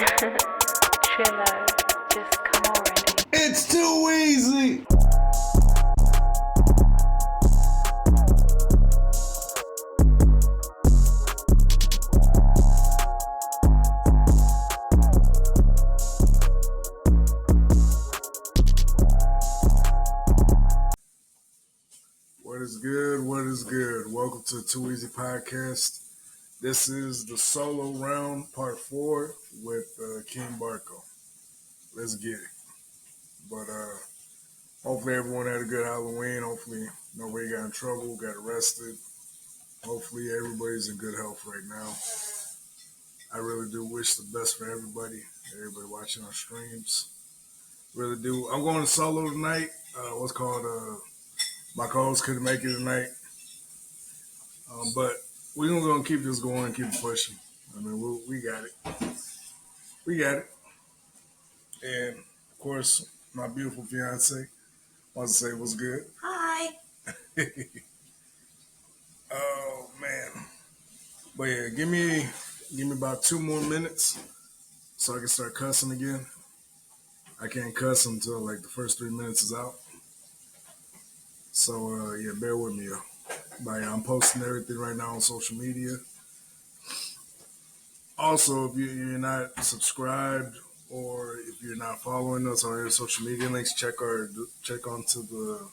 Trillo, just come already. It's too easy. What is good? What is good? Welcome to the Too Easy Podcast. This is the solo round, part 4 with King Barco. Let's get it. But hopefully everyone had a good Halloween. Hopefully nobody got in trouble, got arrested. Hopefully everybody's in good health right now. I really do wish the best for everybody watching our streams. Really do. I'm going solo tonight. My co-host couldn't make it tonight. But we're going to keep this going, keep it pushing. I mean, we got it. We got it. And, of course, my beautiful fiance wants to say what's good. Hi. Oh, man. But, yeah, give me about 2 more minutes so I can start cussing again. I can't cuss until, like, the first 3 minutes is out. So, yeah, bear with me, yo. But, yeah, I'm posting everything right now on social media. Also, if you're not subscribed or if you're not following us on our social media links, check onto the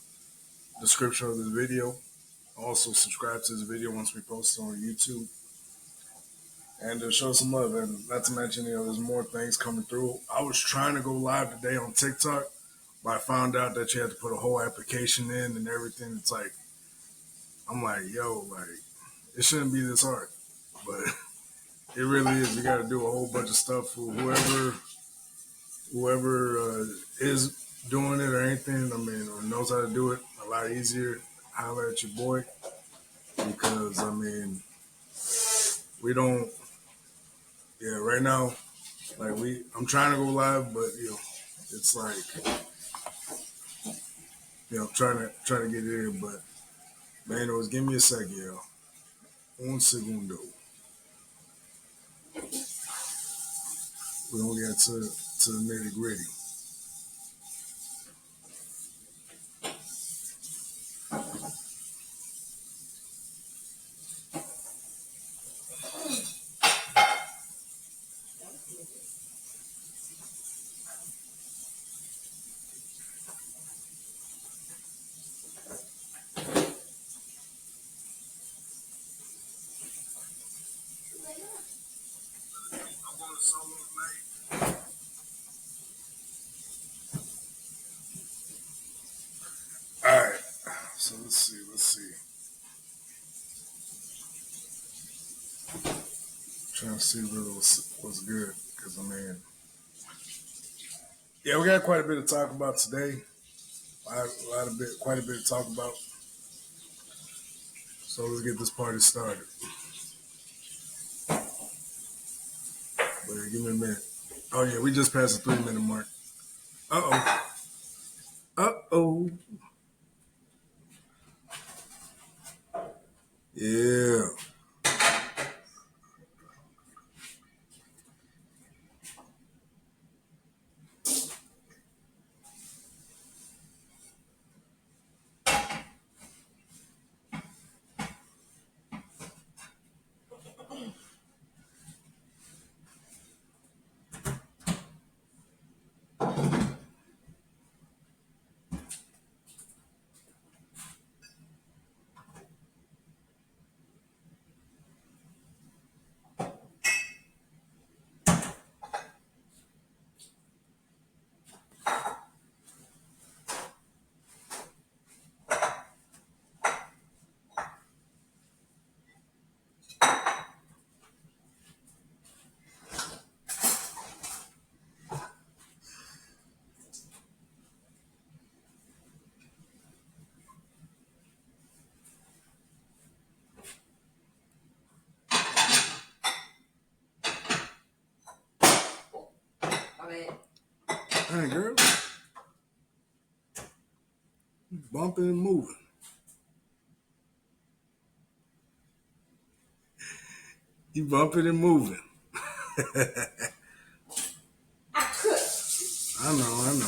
description of this video. Also, subscribe to this video once we post it on YouTube. And show some love. And not to mention, there's more things coming through. I was trying to go live today on TikTok, but I found out that you have to put a whole application in and everything. It's like, I'm like, yo, like, it shouldn't be this hard. But it really is. You got to do a whole bunch of stuff for whoever is doing it or anything. I mean, or knows how to do it a lot easier. Holler at your boy because I mean, we don't. Yeah, right now, like I'm trying to go live, but it's like trying to get in. But man, it was give me a second, yo. Un segundo. We don't get to the nitty gritty. All right, so let's see. Trying to see really what's good because I mean, yeah, we got quite a bit to talk about today. Quite a bit to talk about. So let's get this party started. But give me a minute. Oh yeah, we just passed the 3-minute mark. Uh-oh. Yeah. Hey, girl. You bumping and moving. You bumping and moving. I know.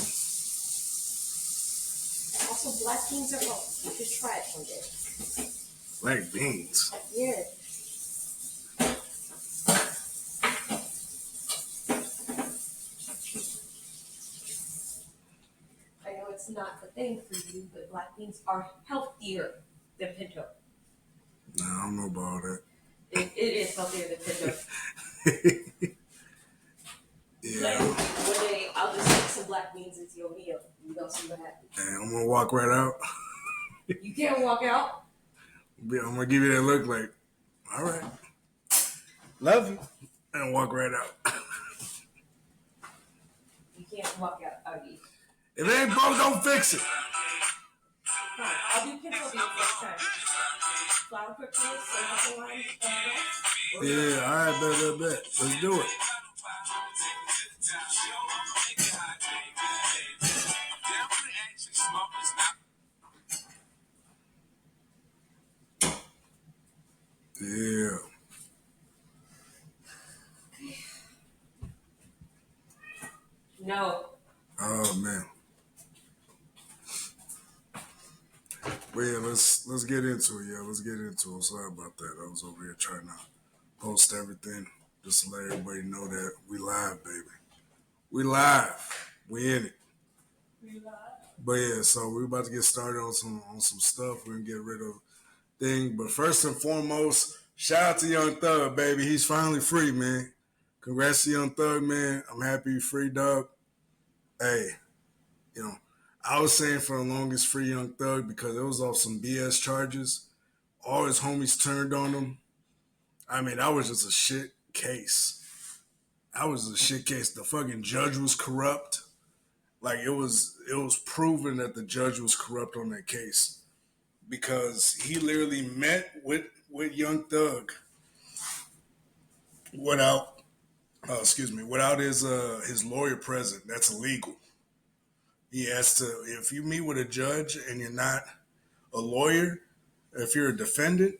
Also, black beans are healthy. You should try it someday. Black beans? Yeah. I know it's not the thing for you, but black beans are healthier than pinto. Nah, I don't know about that. It is healthier than pinto. Yeah. Like, one day, I'll just stick some black beans into your meal. You don't see what happens. And I'm gonna walk right out. You can't walk out. I'm gonna give you that look like, all right, love you, and walk right out. You can't walk out, Augie. If it ain't broke, don't fix it. Fine. I'll do pinto beans next time. Flour tortillas, so line, Yeah, all right, bet. Let's do it. Yeah. No. Oh man. But yeah, let's get into it. Yeah, let's get into it. Sorry about that. I was over here trying to post everything just to let everybody know that we live, baby. We live. We in it. We live. But yeah, so we're about to get started on some stuff. We're gonna get rid of thing. But first and foremost, shout out to Young Thug, baby. He's finally free, man. Congrats to Young Thug, man. I'm happy he's free, dog. Hey, you know, I was saying for the longest free Young Thug because it was off some BS charges. All his homies turned on him. I mean, that was just a shit case. That was a shit case. The fucking judge was corrupt. Like it was proven that the judge was corrupt on that case because he literally met with Young Thug without without his lawyer present. That's illegal. He has to, if you meet with a judge and you're not a lawyer, if you're a defendant,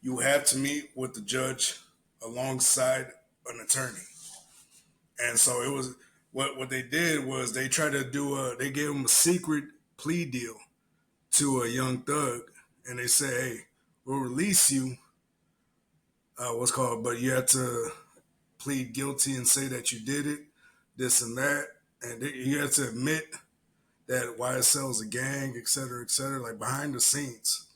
you have to meet with the judge alongside an attorney. And so it was what they did was they tried to they gave him a secret plea deal to a Young Thug, and they said, "Hey, we'll release you. But you have to plead guilty and say that you did it, this and that, and you have to admit that YSL is a gang, et cetera, like behind the scenes."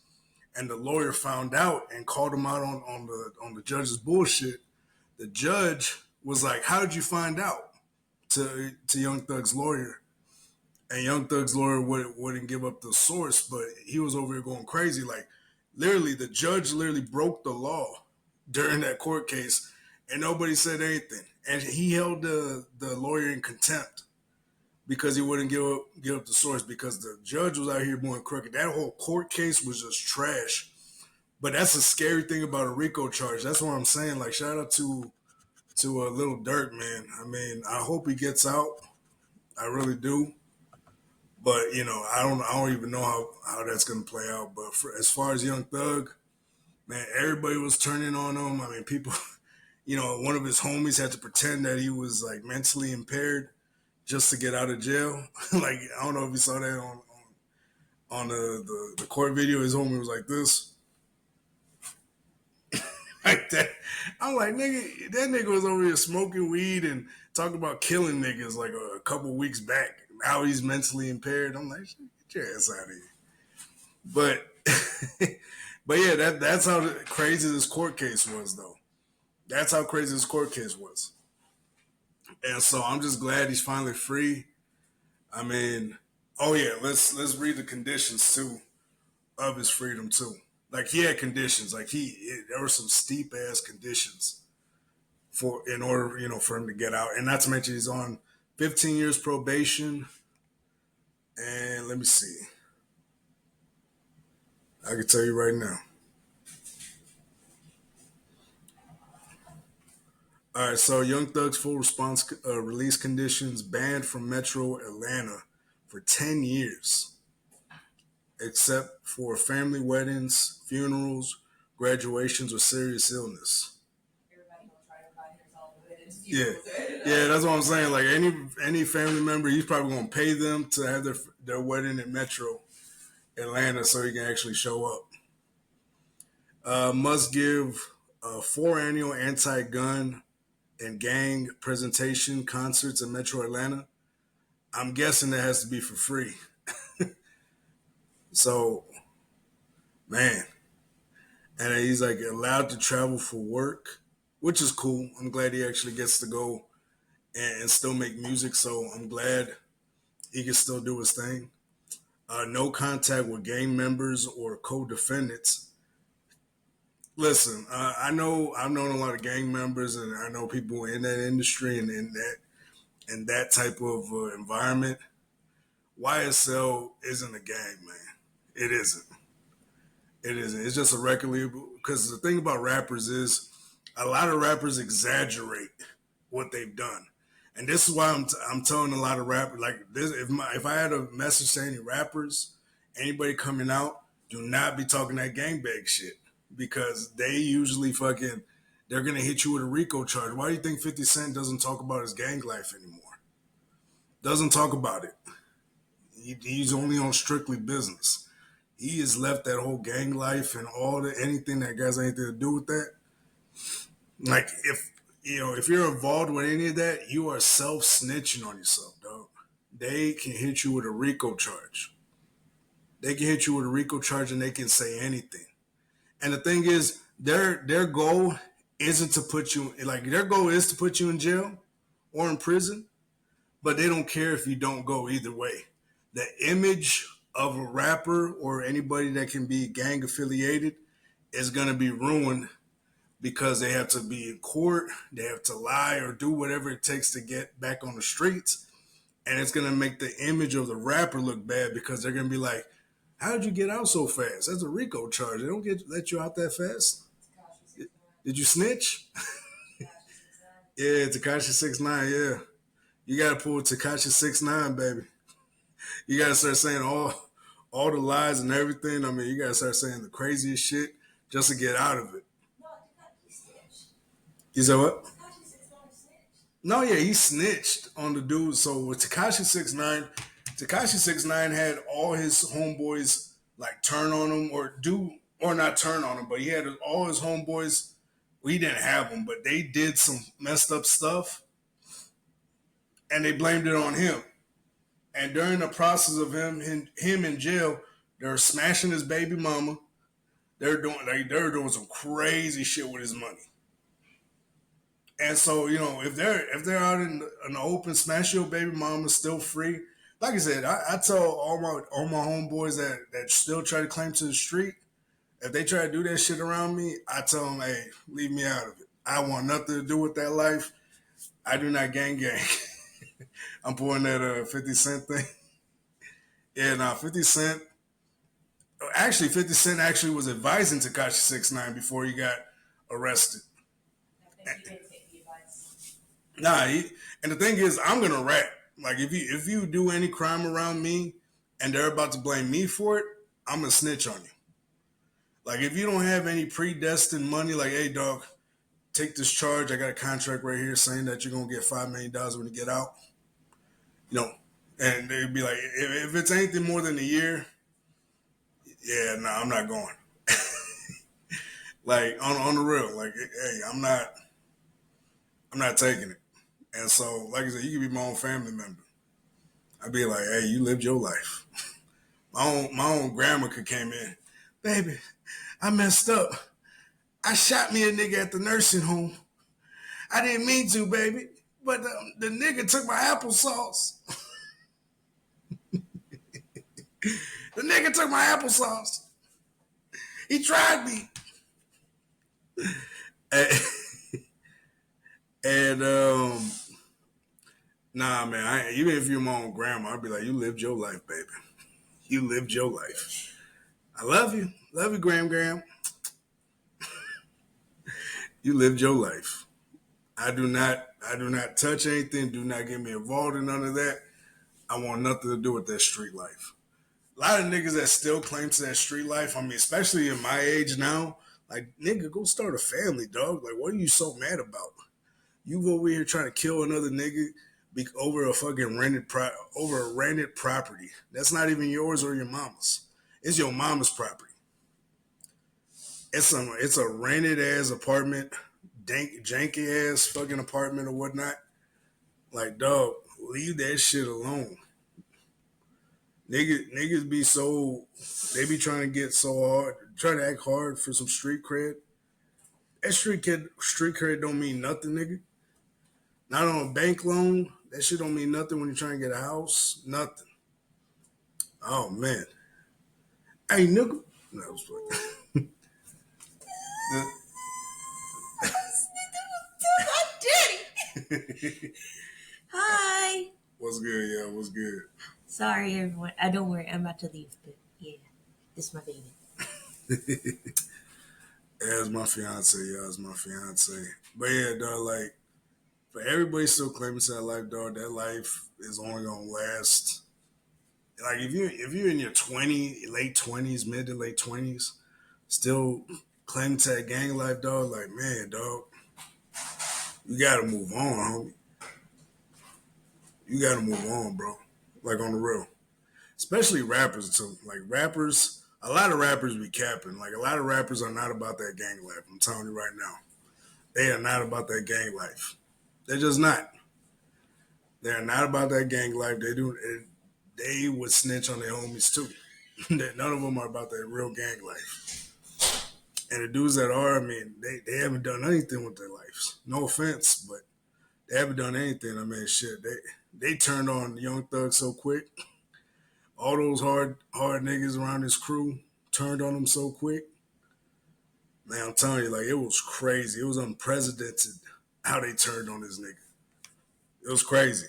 And the lawyer found out and called him out on the judge's bullshit. The judge was like, "How did you find out?" To Young Thug's lawyer, and Young Thug's lawyer wouldn't give up the source, but he was over here going crazy. Like literally, the judge literally broke the law during that court case, and nobody said anything. And he held the lawyer in contempt because he wouldn't give up the source because the judge was out here going crooked. That whole court case was just trash. But that's a scary thing about a RICO charge. That's what I'm saying. Like shout out to a little Durk, man. I mean, I hope he gets out. I really do. But I don't even know how that's gonna play out. But as far as Young Thug, man, everybody was turning on him. I mean, people, one of his homies had to pretend that he was like mentally impaired just to get out of jail. Like I don't know if you saw that on the court video. His homie was like this. Like that. I'm like, nigga, that nigga was over here smoking weed and talking about killing niggas like a couple weeks back. Now he's mentally impaired. I'm like, get your ass out of here. But but yeah, that's how crazy this court case was though. That's how crazy this court case was. And so I'm just glad he's finally free. I mean, oh yeah, let's read the conditions too of his freedom too. Like he had conditions. Like there were some steep ass conditions in order for him to get out. And not to mention he's on 15 years probation. And let me see. I can tell you right now. All right, so Young Thug's full response release conditions banned from Metro Atlanta for 10 years, except for family weddings, funerals, graduations, or serious illness. Everybody will try to buy his own. Yeah, yeah, that's what I'm saying. Like any family member, he's probably gonna pay them to have their wedding in Metro Atlanta so he can actually show up. Must give 4 annual anti-gun and gang presentation concerts in Metro Atlanta. I'm guessing that has to be for free. So, man, and he's like allowed to travel for work, which is cool. I'm glad he actually gets to go and still make music. So I'm glad he can still do his thing. No contact with gang members or co-defendants. Listen, I know I've known a lot of gang members, and I know people in that industry and in that type of environment. YSL isn't a gang, man. It isn't. It isn't. It's just a record label. Because the thing about rappers is a lot of rappers exaggerate what they've done. And this is why I'm telling a lot of rappers, like this, if I had a message to any rappers, anybody coming out, do not be talking that gangbang shit. Because they usually they're going to hit you with a RICO charge. Why do you think 50 Cent doesn't talk about his gang life anymore? Doesn't talk about it. He's only on strictly business. He has left that whole gang life and anything that has anything to do with that. Like if you're involved with any of that, you are self snitching on yourself, dog. They can hit you with a RICO charge. They can hit you with a RICO charge and they can say anything. And the thing is, their goal isn't to put you like their goal is to put you in jail or in prison, but they don't care if you don't go either way. The image of a rapper or anybody that can be gang affiliated is going to be ruined because they have to be in court, they have to lie or do whatever it takes to get back on the streets. And it's going to make the image of the rapper look bad because they're going to be like, how did you get out so fast? That's a RICO charge. They don't let you out that fast. Did you snitch? Yeah, Tekashi 6ix9ine, yeah. You got to pull Tekashi 6ix9ine, baby. You got to start saying all the lies and everything. I mean, you got to start saying the craziest shit just to get out of it. You said what? No, yeah, he snitched on the dude. So with Tekashi 6ix9ine had all his homeboys like turn on him or not turn on him, but he had all his homeboys. We didn't have them, but they did some messed up stuff, and they blamed it on him. And during the process of him in jail, they're smashing his baby mama. They're doing some crazy shit with his money. And so, if they're out in the open, smash your baby mama still free. Like I said, I tell all my homeboys that still try to claim to the street, if they try to do that shit around me, I tell them, hey, leave me out of it. I want nothing to do with that life. I do not gang. I'm pulling that 50 Cent thing. Yeah, now 50 Cent. Actually, 50 Cent actually was advising Tekashi 6ix9ine before he got arrested. I think he did take the advice. And the thing is, I'm gonna rap. Like if you do any crime around me and they're about to blame me for it, I'm gonna snitch on you. Like if you don't have any predestined money, like hey dog, take this charge. I got a contract right here saying that you're gonna get $5 million when you get out. And they'd be like, if it's anything more than a year, yeah, no, I'm not going. Like on the real, like hey, I'm not taking it. And so, like I said, you can be my own family member. I'd be like, hey, you lived your life. My own grandma could came in, baby, I messed up. I shot me a nigga at the nursing home. I didn't mean to, baby, but the nigga took my applesauce. The nigga took my applesauce. He tried me. And nah, man, even if you're my own grandma, I'd be like, you lived your life, baby. You lived your life. I love you. Love you, Gram. You lived your life. I do not touch anything. Do not get me involved in none of that. I want nothing to do with that street life. A lot of niggas that still claim to that street life, I mean, especially in my age now, like, nigga, go start a family, dog. Like, what are you so mad about? You over here trying to kill another nigga over a fucking over a rented property. That's not even yours or your mama's. It's your mama's property. It's a rented ass apartment, janky ass fucking apartment or whatnot. Like, dog, leave that shit alone. Niggas be so, they be trying to get so hard, trying to act hard for some street cred. That street cred don't mean nothing, nigga. Not on a bank loan. That shit don't mean nothing when you're trying to get a house. Nothing. Oh man. Hey nigga. No, I was fucking. Hi. What's good, yeah? What's good? Sorry, everyone. I don't worry. I'm about to leave, but yeah, this is my baby. Yeah, it's my fiance. Yeah, it's my fiance. But yeah, dog. Like, for everybody still claiming to that life, dog. That life is only gonna last. Like, if you're in your late 20s, mid to late 20s, still claiming to that gang life, dog. Like, man, dog, you gotta move on, homie. You gotta move on, bro. Like, on the real. Especially rappers too. Like, rappers, a lot of rappers be capping. Like, a lot of rappers are not about that gang life. I'm telling you right now, they are not about that gang life. They're just not. They're not about that gang life. They would snitch on their homies too. None of them are about that real gang life. And the dudes that are, I mean, they haven't done anything with their lives. No offense, but they haven't done anything. I mean, shit, they turned on Young Thug so quick. All those hard niggas around his crew turned on him so quick. Man, I'm telling you, like, it was crazy. It was unprecedented how they turned on this nigga. It was crazy.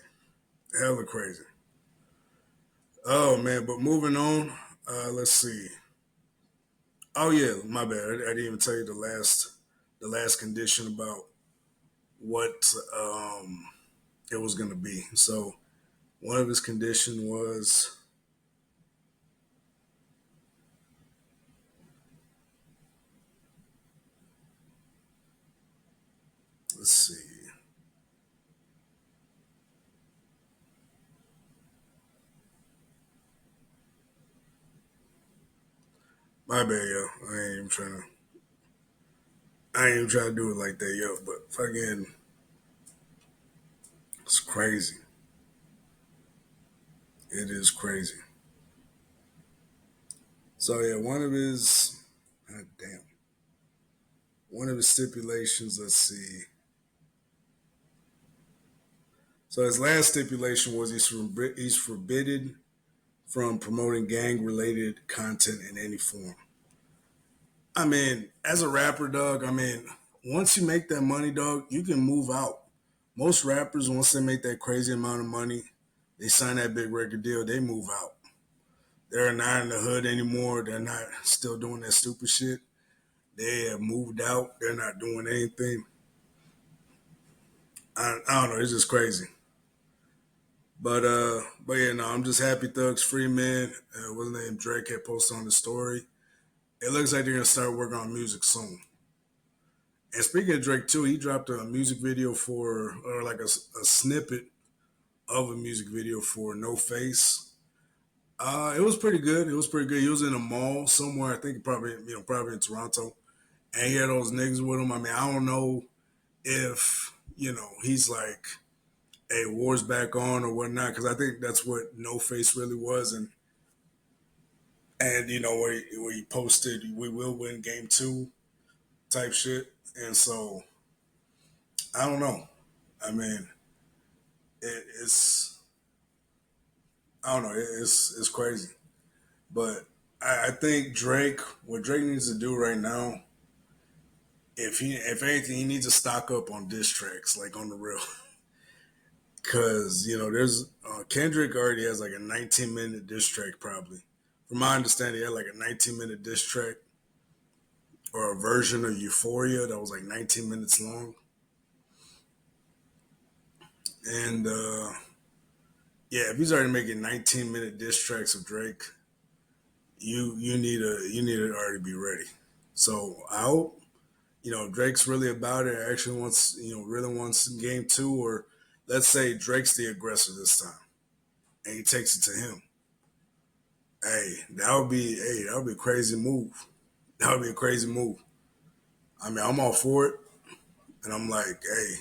Hella crazy. Oh man, but moving on, let's see. Oh yeah, my bad. I didn't even tell you the last condition about what it was gonna be. So one of his condition was, let's see. My bad, yo. I ain't even trying to do it like that, yo. But fucking, it's crazy. It is crazy. So yeah, god damn, one of his stipulations. Let's see. So his last stipulation was he's forbidden from promoting gang-related content in any form. I mean, as a rapper, dog, I mean, once you make that money, dog, you can move out. Most rappers, once they make that crazy amount of money, they sign that big record deal, they move out. They're not in the hood anymore. They're not still doing that stupid shit. They have moved out. They're not doing anything. I don't know. It's just crazy. But yeah, no, I'm just happy Thug's free, man. What's his name? Drake had posted on the story. It looks like they're gonna start working on music soon. And speaking of Drake too, he dropped a music video or like a snippet of a music video for No Face. It was pretty good. It was pretty good. He was in a mall somewhere. I think probably in Toronto, and he had those niggas with him. I mean, I don't know if he's like, "Hey, war's back on" or whatnot, because I think that's what No Face really was, and where he posted, "We will win game 2" type shit, and so I don't know. I mean, it's I don't know. It's crazy, but I think what Drake needs to do right now, if anything, he needs to stock up on diss tracks, like on the real, because there's Kendrick already has like a 19-minute diss track probably. From my understanding, he had like a 19-minute diss track or a version of Euphoria that was like 19 minutes long, and yeah, if he's already making 19-minute diss tracks of Drake, you need to already be ready. So I hope if Drake's really about it, actually wants, really wants game two, or let's say Drake's the aggressor this time and he takes it to him. That would be a crazy move. That would be a crazy move. I mean, I'm all for it, and I'm like, hey,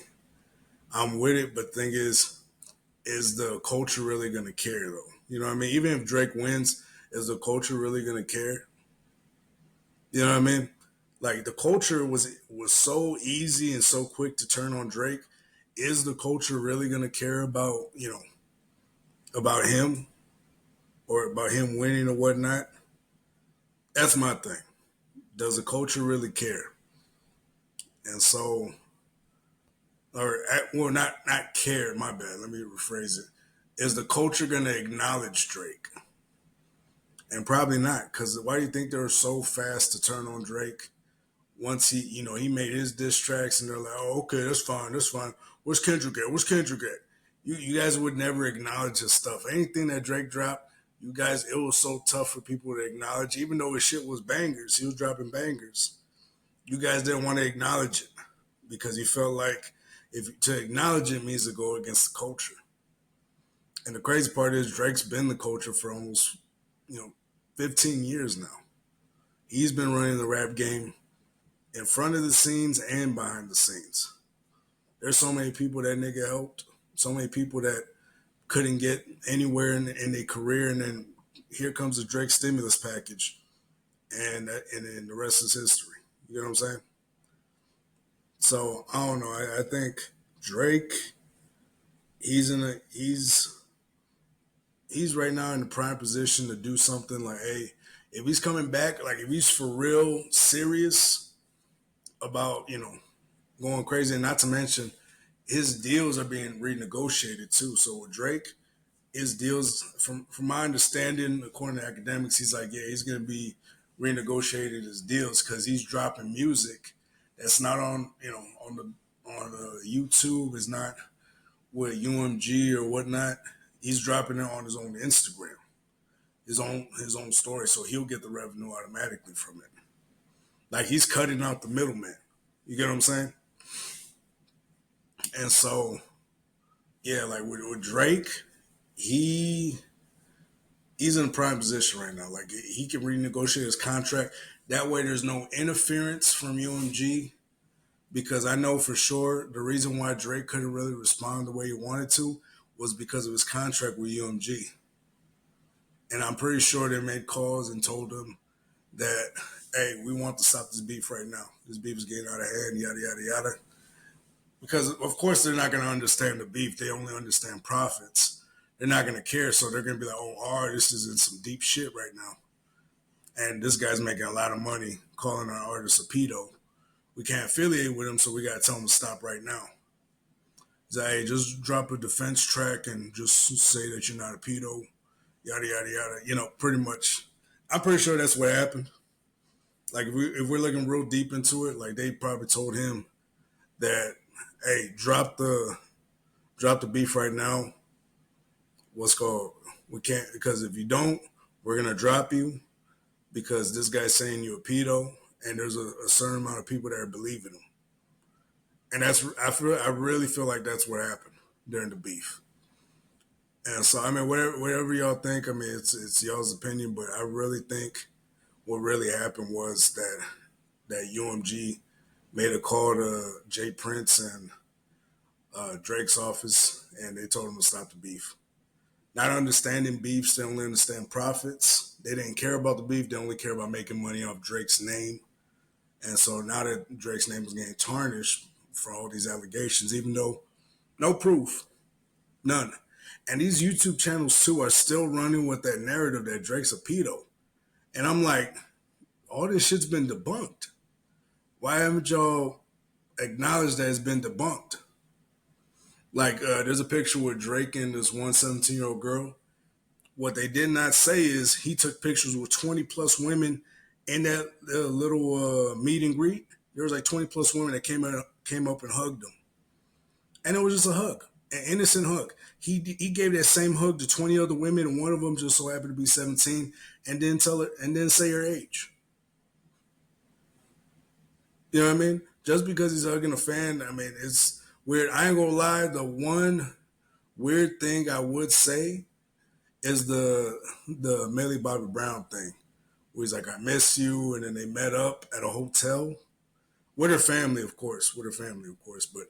I'm with it. But the thing is the culture really going to care though? You know what I mean? Even if Drake wins, is the culture really going to care? You know what I mean? Like the culture was so easy and so quick to turn on Drake. Is the culture really going to care about about him or about him winning or whatnot? That's my thing. Does the culture really care? And so, well, not care. My bad. Let me rephrase it. Is the culture going to acknowledge Drake? And probably not, because why do you think they're so fast to turn on Drake once he made his diss tracks and they're like, oh, okay, that's fine, that's fine. Where's Kendrick at? Where's Kendrick at? You guys would never acknowledge his stuff. Anything that Drake dropped, you guys, it was so tough for people to acknowledge, even though his shit was bangers. He was dropping bangers. You guys didn't want to acknowledge it because you felt like if to acknowledge it means to go against the culture. And the crazy part is Drake's been the culture for almost, 15 years now. He's been running the rap game in front of the scenes and behind the scenes. There's so many people that nigga helped, so many people that couldn't get anywhere in their career, and then here comes the Drake stimulus package, and then the rest is history. You know what I'm saying? So I don't know. I think Drake, he's right now in the prime position to do something like, hey, if he's coming back, like if he's for real serious about, going crazy, and not to mention his deals are being renegotiated too. So with Drake, his deals, from my understanding, according to academics, he's like, yeah, he's gonna be renegotiated his deals because he's dropping music that's not on, on YouTube, is not with UMG or whatnot. He's dropping it on his own Instagram, his own story, so he'll get the revenue automatically from it. Like he's cutting out the middleman. You get what I'm saying? And so, yeah, like with Drake, he he's in a prime position right now. Like he can renegotiate his contract. That way, there's no interference from UMG. Because I know for sure the reason why Drake couldn't really respond the way he wanted to was because of his contract with UMG. And I'm pretty sure they made calls and told him that, hey, we want to stop this beef right now. This beef is getting out of hand, yada, yada, yada. Because, of course, they're not going to understand the beef. They only understand profits. They're not going to care. So they're going to be like, oh, R, this is in some deep shit right now. And this guy's making a lot of money calling our artist a pedo. We can't affiliate with him, so we got to tell him to stop right now. He's like, hey, just drop a defense track and just say that you're not a pedo, yada, yada, yada. Pretty much. I'm pretty sure that's what happened. Like, if we're looking real deep into it, like, they probably told him that, hey, drop the beef right now. What's called, we can't, because if you don't, we're going to drop you because this guy's saying you're a pedo, and there's a certain amount of people that are believing him. And I really feel like that's what happened during the beef. And so, I mean, whatever y'all think, I mean, it's y'all's opinion, but I really think what really happened was that UMG made a call to Jay Prince and Drake's office, and they told him to stop the beef. Not understanding beefs, they only understand profits. They didn't care about the beef. They only care about making money off Drake's name. And so now that Drake's name is getting tarnished for all these allegations, even though no proof, none. And these YouTube channels too are still running with that narrative that Drake's a pedo. And I'm like, all this shit's been debunked. Why haven't y'all acknowledged that it's been debunked? Like, there's a picture with Drake and this 17-year-old girl. What they did not say is he took pictures with 20 plus women in that little meet and greet. There was like 20 plus women that came up and hugged him. And it was just a hug, an innocent hug. He gave that same hug to 20 other women, and one of them just so happened to be 17, and didn't say her age. You know what I mean? just because he's hugging a fan, I mean, it's weird. I ain't gonna lie. The one weird thing I would say is the Millie Bobby Brown thing, where he's like, "I miss you," and then they met up at a hotel with her family, of course, but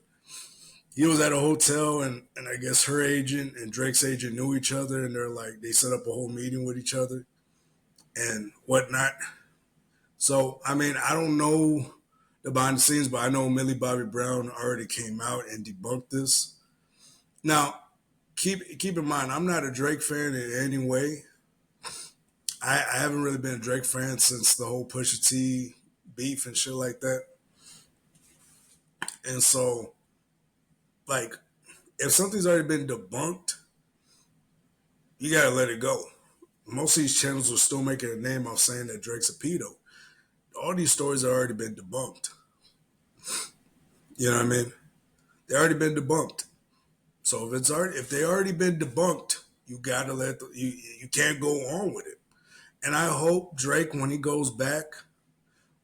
he was at a hotel, and I guess her agent and Drake's agent knew each other, and they're like, they set up a whole meeting with each other and whatnot. So, I mean, I don't know the behind the scenes, but I know Millie Bobby Brown already came out and debunked this. Now, keep in mind, I'm not a Drake fan in any way. I haven't really been a Drake fan since the whole Pusha T beef and shit like that. And so, like, if something's already been debunked, you gotta let it go. Most of these channels are still making a name off saying that Drake's a pedo. All these stories have already been debunked. You know what I mean? They already been debunked. So if they already been debunked, you gotta you can't go on with it. And I hope Drake, when he goes back,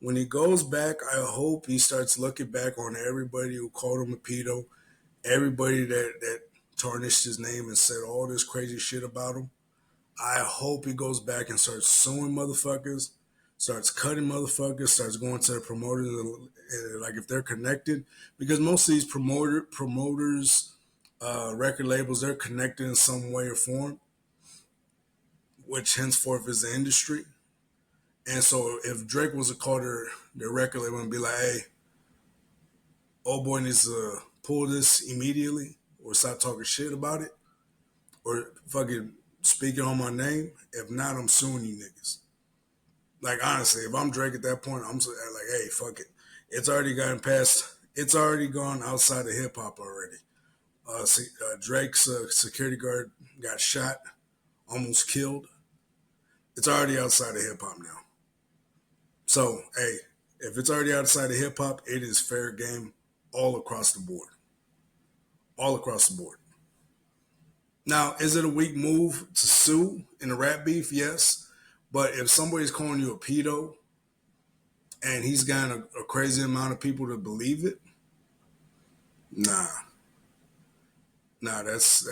I hope he starts looking back on everybody who called him a pedo, everybody that tarnished his name and said all this crazy shit about him. I hope he goes back and starts suing motherfuckers, starts cutting motherfuckers, starts going to the promoters, like if they're connected, because most of these promoters, record labels, they're connected in some way or form, which henceforth is the industry. And so if Drake was to call their record label and be like, "Hey, old boy needs to pull this immediately, or stop talking shit about it, or fucking speaking on my name. If not, I'm suing you niggas." Like, honestly, if I'm Drake at that point, I'm like, "Hey, fuck it. It's already gotten past. It's already gone outside of hip hop already." Drake's security guard got shot, almost killed. It's already outside of hip hop now. So, hey, if it's already outside of hip hop, it is fair game all across the board. All across the board. Now, is it a weak move to sue in a rap beef? Yes. But if somebody's calling you a pedo and he's got a crazy amount of people to believe it, nah. Nah, that's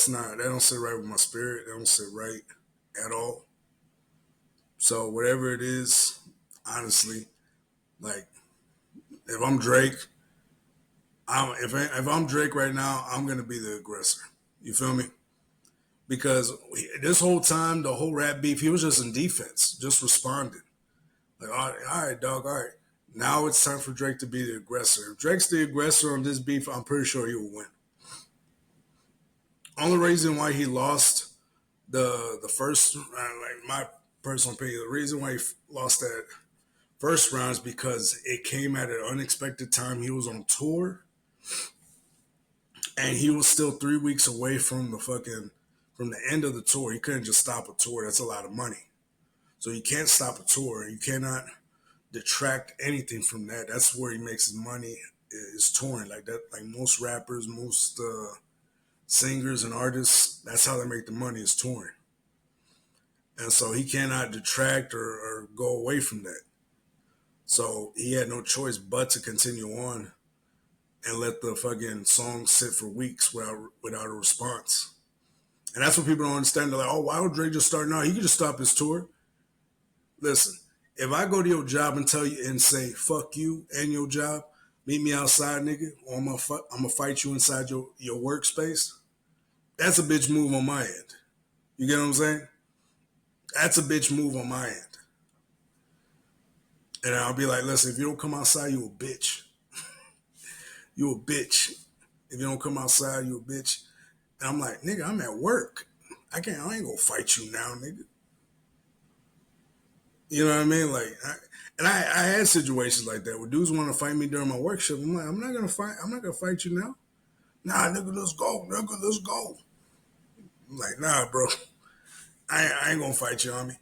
not, that don't sit right with my spirit. That don't sit right at all. So whatever it is, honestly, like, if I'm Drake, if I'm Drake right now, I'm gonna be the aggressor. You feel me? Because this whole time, the whole rap beef, he was just in defense, just responding. Like, all right, dog, all right. Now it's time for Drake to be the aggressor. If Drake's the aggressor on this beef, I'm pretty sure he will win. Only reason why he lost the first round, like my personal opinion, the reason why he lost that first round is because it came at an unexpected time. He was on tour, and he was still 3 weeks away from from the end of the tour. He couldn't just stop a tour. That's a lot of money. So you can't stop a tour. You cannot detract anything from that. That's where he makes his money, is touring. Like that, like most rappers, most singers and artists, that's how they make the money, is touring. And so he cannot detract or go away from that. So he had no choice but to continue on and let the fucking song sit for weeks without a response. And that's what people don't understand. They're like, "Oh, why would Drake just start now? He could just stop his tour." Listen, if I go to your job and tell you and say, "Fuck you and your job, meet me outside, nigga," or I'm gonna fight you inside your workspace, that's a bitch move on my end. You get what I'm saying? That's a bitch move on my end. And I'll be like, "Listen, if you don't come outside, you a bitch. You a bitch. If you don't come outside, you a bitch." And I'm like, "Nigga, I'm at work. I ain't gonna fight you now, nigga." You know what I mean? Like, I had situations like that where dudes want to fight me during my work shift. I'm like, I'm not gonna fight you now. "Nah, nigga, let's go. Nigga, let's go." I'm like, "Nah, bro. I ain't gonna fight you, homie."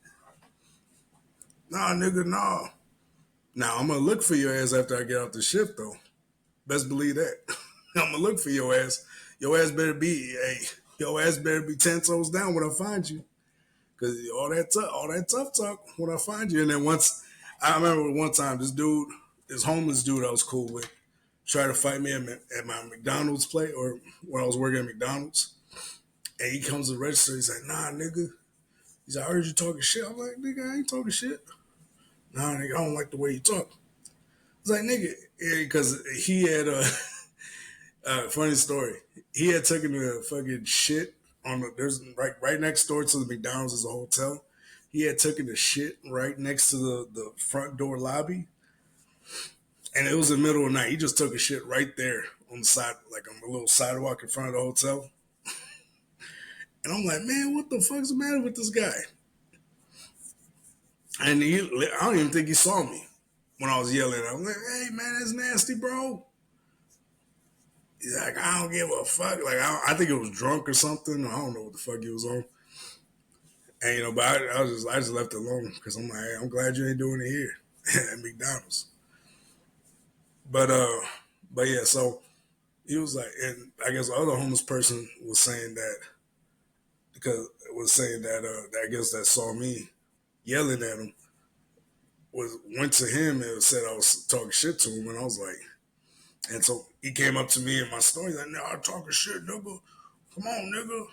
"Nah, nigga, nah." Now I'm gonna look for your ass after I get off the shift, though. Best believe that. I'm gonna look for your ass. Your ass better be 10 toes down when I find you. Cause all that tough talk when I find you. And then I remember one time this dude, this homeless dude I was cool with tried to fight me at my McDonald's plate or when I was working at McDonald's. And he comes to the register. He's like, nah, nigga. He's like, I heard you talking shit. I'm like, nigga, I ain't talking shit. Nah, nigga, I don't like the way you talk. It's like, nigga, because he had a funny story. He had taken a fucking shit on there's right next door to the McDonald's is a hotel. He had taken the shit right next to the front door lobby. And it was the middle of the night. He just took a shit right there on the side, like on the little sidewalk in front of the hotel. And I'm like, man, what the fuck's the matter with this guy? And I don't even think he saw me when I was yelling. I'm like, hey, man, that's nasty, bro. He's like, I don't give a fuck. Like, I think it was drunk or something. I don't know what the fuck he was on. And, but I just left it alone because I'm like, hey, I'm glad you ain't doing it here at McDonald's. But yeah, so he was like, and I guess the other homeless person was saying that, because it was saying that I guess that saw me yelling at him went to him and said I was talking shit to him, and I was like, and so he came up to me in my story like, "No, I'm talking shit, nigga. Come on, nigga."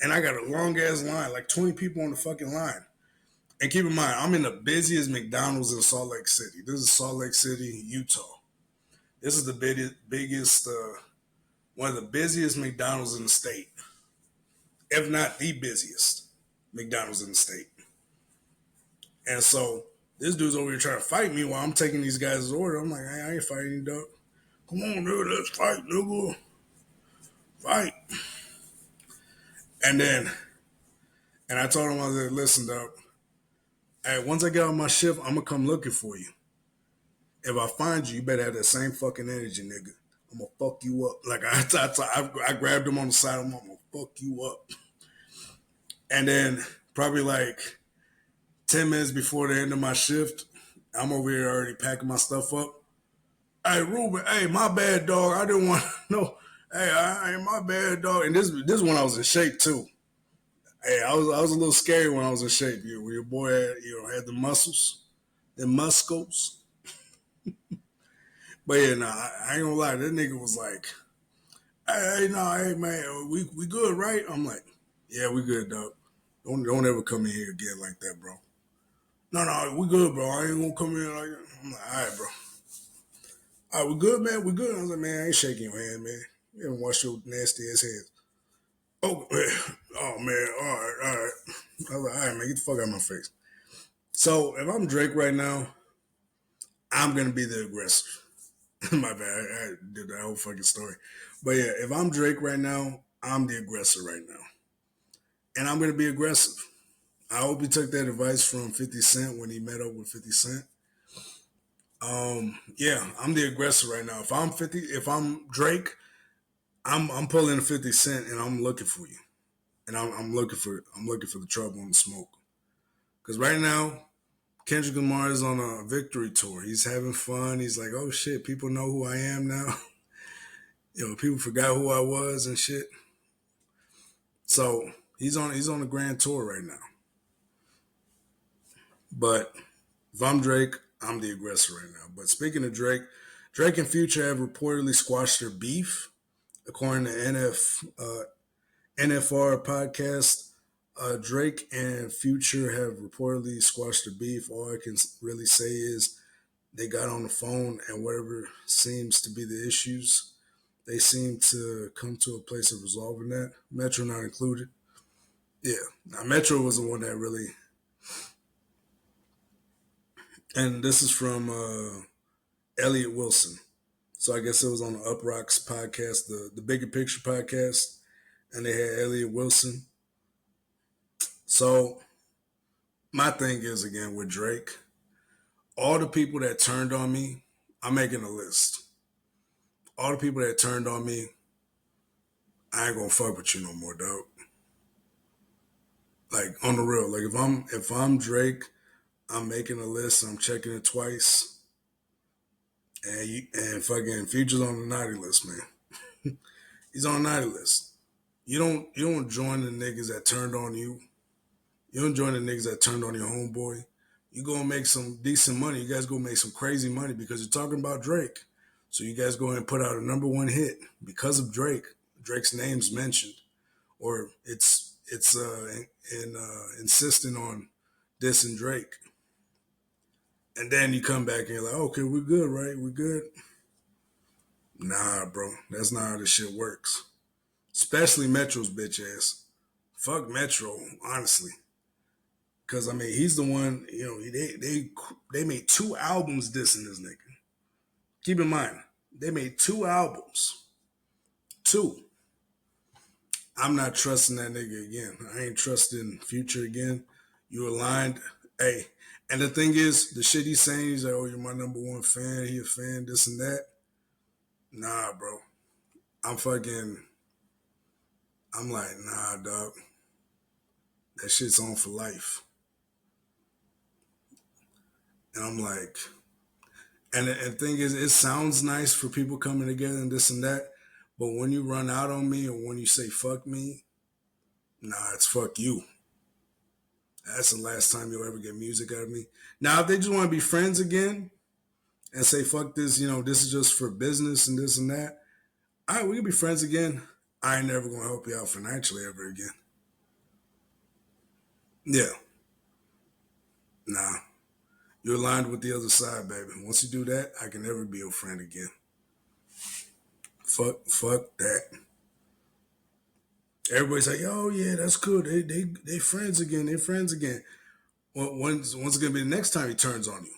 And I got a long ass line, like 20 people on the fucking line. And keep in mind, I'm in the busiest McDonald's in Salt Lake City. This is Salt Lake City, Utah. This is the biggest, one of the busiest McDonald's in the state, if not the busiest McDonald's in the state. And so this dude's over here trying to fight me while I'm taking these guys' order. I'm like, hey, I ain't fighting you, dog. Come on, nigga, let's fight, nigga. Fight. And I told him, I was like, listen, dog. Hey, once I get on my shift, I'm gonna come looking for you. If I find you, you better have that same fucking energy, nigga. I'm gonna fuck you up. Like I grabbed him on the side. I'm gonna fuck you up. And then probably like 10 minutes before the end of my shift, I'm over here already packing my stuff up. Hey, Ruben, hey, my bad, dog. I didn't want to know. Hey, my bad, dog. And this when I was in shape too. Hey, I was a little scary when I was in shape. When your boy had the muscles, the muscles. But yeah, nah, I ain't gonna lie. That nigga was like, hey, man, we good, right? I'm like, yeah, we good, dog. Don't ever come in here again like that, bro. No, we good, bro. I ain't gonna come in like that. I'm like, all right, bro. All right, we good, man. We good. I was like, man, I ain't shaking your hand, man. You haven't washed your nasty ass hands. Oh, man. Oh, man. All right. I was like, all right, man, get the fuck out of my face. So if I'm Drake right now, I'm gonna be the aggressor. My bad. I did that whole fucking story. But yeah, if I'm Drake right now, I'm the aggressor right now. And I'm going to be aggressive. I hope he took that advice from 50 Cent when he met up with 50 Cent. Yeah, I'm the aggressor right now. If I'm Drake, I'm pulling a 50 Cent and I'm looking for you. And I'm looking for the trouble and the smoke. Because right now, Kendrick Lamar is on a victory tour. He's having fun. He's like, oh shit, people know who I am now. People forgot who I was and shit. So he's on a grand tour right now. But if I'm Drake, I'm the aggressor right now. But speaking of Drake and Future have reportedly squashed their beef, according to NFR podcast. Drake and Future have reportedly squashed their beef. All I can really say is they got on the phone and whatever seems to be the issues, they seem to come to a place of resolving that. Metro not included. Yeah. Now, Metro was the one that really. And this is from Elliot Wilson. So I guess it was on the Up Rocks podcast, the Bigger Picture podcast. And they had Elliot Wilson. So my thing is, again, with Drake, all the people that turned on me, I'm making a list. All the people that turned on me, I ain't gonna fuck with you no more, dog. Like on the real, like if I'm Drake, I'm making a list. I'm checking it twice, and fucking Future's on the naughty list, man. He's on the naughty list. You don't join the niggas that turned on you. You don't join the niggas that turned on your homeboy. you gonna make some decent money. You guys gonna make some crazy money because you're talking about Drake. So you guys go ahead and put out a #1 hit because of Drake. Drake's name's mentioned, or insisting on dissing Drake. And then you come back and you're like, okay, we're good, right? We're good. Nah, bro, that's not how this shit works. Especially Metro's bitch ass. Fuck Metro, honestly. Cause I mean, he's the one. You know, they made 2 albums dissing this nigga. Keep in mind, they made 2 albums. 2. I'm not trusting that nigga again. I ain't trusting Future again. You aligned. Hey, and the thing is, the shit he's saying, he's like, oh, you're my #1 fan. He a fan, this and that. Nah, bro. I'm like, nah, dog. That shit's on for life. And I'm like, and the thing is, it sounds nice for people coming together and this and that. But when you run out on me or when you say fuck me, nah, it's fuck you. That's the last time you'll ever get music out of me. Now, if they just want to be friends again and say, fuck this, this is just for business and this and that, all right, we can be friends again. I ain't never going to help you out financially ever again. Yeah. Nah. You're aligned with the other side, baby. Once you do that, I can never be your friend again. Fuck that. Everybody's like, oh yeah, that's cool. They friends again. They're friends again. Well, when's it gonna be the next time he turns on you?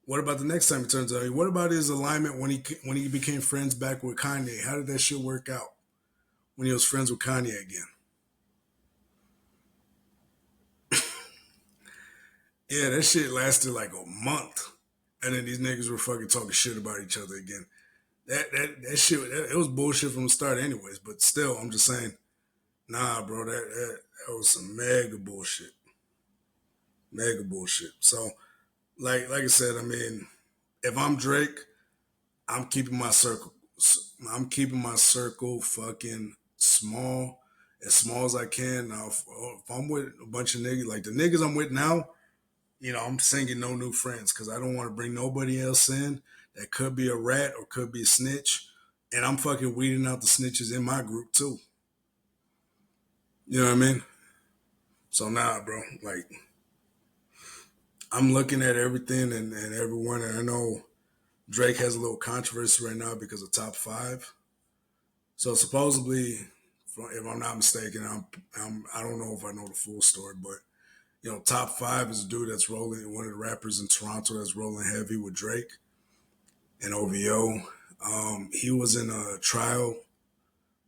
What about the next time he turns on you? What about his alignment when he became friends back with Kanye? How did that shit work out when he was friends with Kanye again? Yeah, that shit lasted like a month, and then these niggas were fucking talking shit about each other again. That shit, it was bullshit from the start, anyways. But still, I'm just saying, nah, bro, that was some mega bullshit, mega bullshit. So, like I said, I mean, if I'm Drake, I'm keeping my circle. I'm keeping my circle fucking small, as small as I can. Now, if I'm with a bunch of niggas, like the niggas I'm with now, I'm singing no new friends because I don't want to bring nobody else in that could be a rat or could be a snitch. And I'm fucking weeding out the snitches in my group too. You know what I mean? So nah, bro. Like, I'm looking at everything and everyone, and I know Drake has a little controversy right now because of top 5. So supposedly, if I'm not mistaken, I don't know if I know the full story, but top 5 is a dude that's rolling, one of the rappers in Toronto that's rolling heavy with Drake and OVO. He was in a trial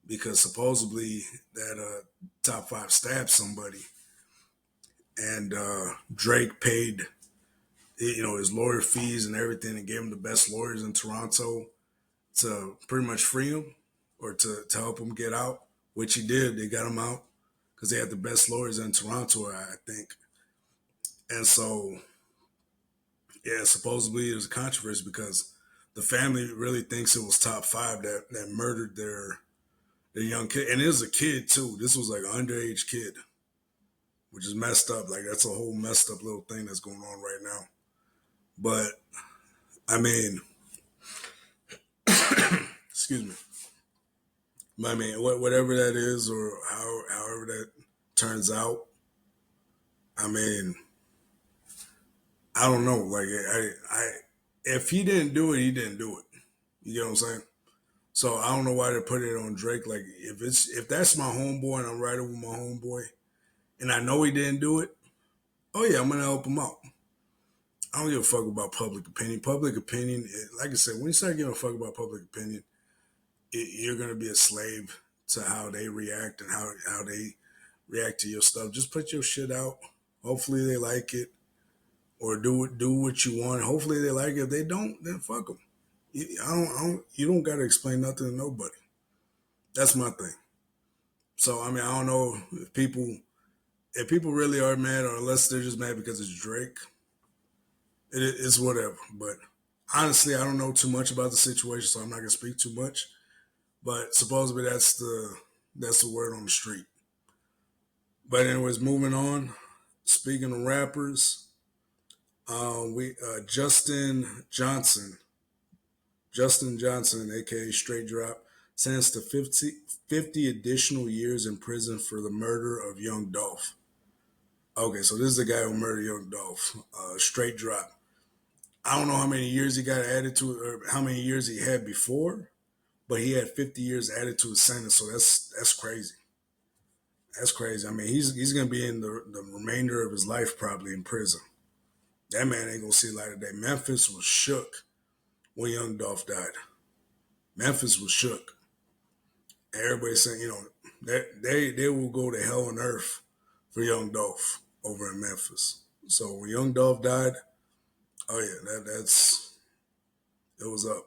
because supposedly that top 5 stabbed somebody, and Drake paid his lawyer fees and everything and gave him the best lawyers in Toronto to pretty much free him or to help him get out, which he did. They got him out because they had the best lawyers in Toronto, I think. And so, yeah, supposedly there's a controversy because the family really thinks it was top 5 that murdered their young kid. And it was a kid, too. This was like an underage kid, which is messed up. Like, that's a whole messed up little thing that's going on right now. But, I mean, excuse me. I mean, whatever that is or however that turns out, I mean, I don't know. Like, if he didn't do it, he didn't do it. You get what I'm saying? So I don't know why they put it on Drake. Like, if that's my homeboy and I'm riding with my homeboy, and I know he didn't do it, oh yeah, I'm gonna help him out. I don't give a fuck about public opinion. Public opinion, like I said, when you start giving a fuck about public opinion, you're gonna be a slave to how they react and how they react to your stuff. Just put your shit out. Hopefully they like it, or do what you want. Hopefully they like it. If they don't, then fuck them. You don't gotta explain nothing to nobody. That's my thing. So I mean, I don't know if people really are mad, or unless they're just mad because it's Drake. It's whatever. But honestly, I don't know too much about the situation, so I'm not gonna speak too much. But supposedly that's the word on the street. But anyways, moving on. Speaking of rappers, We Justin Johnson, aka Straight Drop, sentenced to 50 additional years in prison for the murder of young Dolph. Okay, so this is the guy who murdered young Dolph. Straight Drop. I don't know how many years he got added to, or how many years he had before, but he had 50 years added to his sentence. So that's crazy. That's crazy. I mean, he's gonna be in the remainder of his life probably in prison. That man ain't gonna see light of day. Memphis was shook when young Dolph died. Memphis was shook. Everybody saying, that they will go to hell on earth for young Dolph over in Memphis. So when young Dolph died, oh yeah, that's it was up.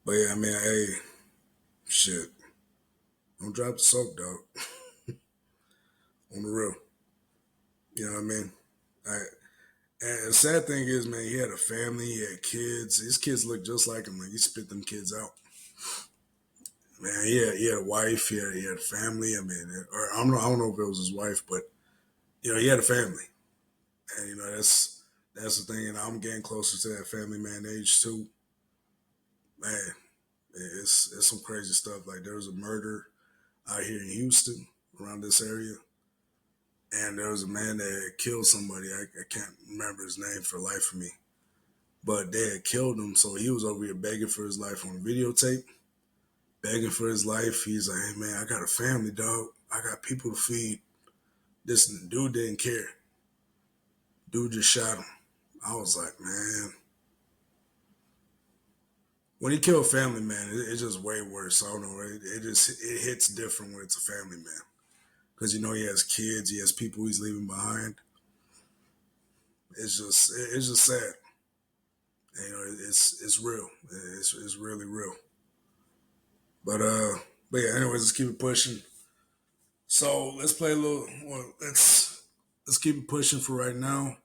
But yeah, I mean, hey, shit, don't drop the soap, dog. On the real, you know what I mean? And the sad thing is, man, he had a family, he had kids. His kids look just like him. Like he spit them kids out. Man, he had a wife, he had a family. I mean, or I don't know if it was his wife, but he had a family, and that's the thing. And I'm getting closer to that family man age too. Man, it's some crazy stuff. Like there was a murder out here in Houston around this area, and there was a man that had killed somebody. I can't remember his name for the life of me, but they had killed him. So he was over here begging for his life on videotape, begging for his life. He's like, "Hey man, I got a family, dog. I got people to feed." This dude didn't care. Dude just shot him. I was like, man, when he killed family man, it's just way worse. I don't know. It hits different when it's a family man because he has kids, he has people he's leaving behind. It's just sad. And, it's real. It's really real. But yeah. Anyways, let's keep it pushing. So let's play a little. Well, let's keep it pushing for right now.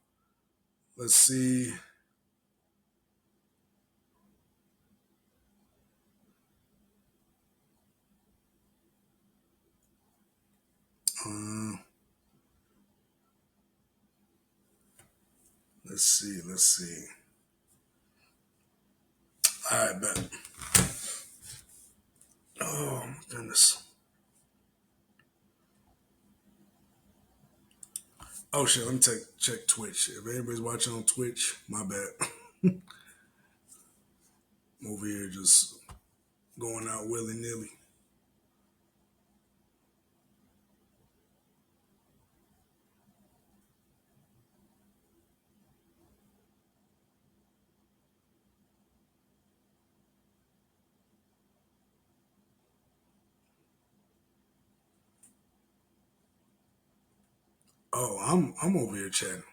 Let's see. Uh, let's see. Let's see. All right, bet. Oh my goodness. Oh shit. Let me check Twitch. If anybody's watching on Twitch, my bad. I'm over here just going out willy nilly. Oh, I'm over here chatting.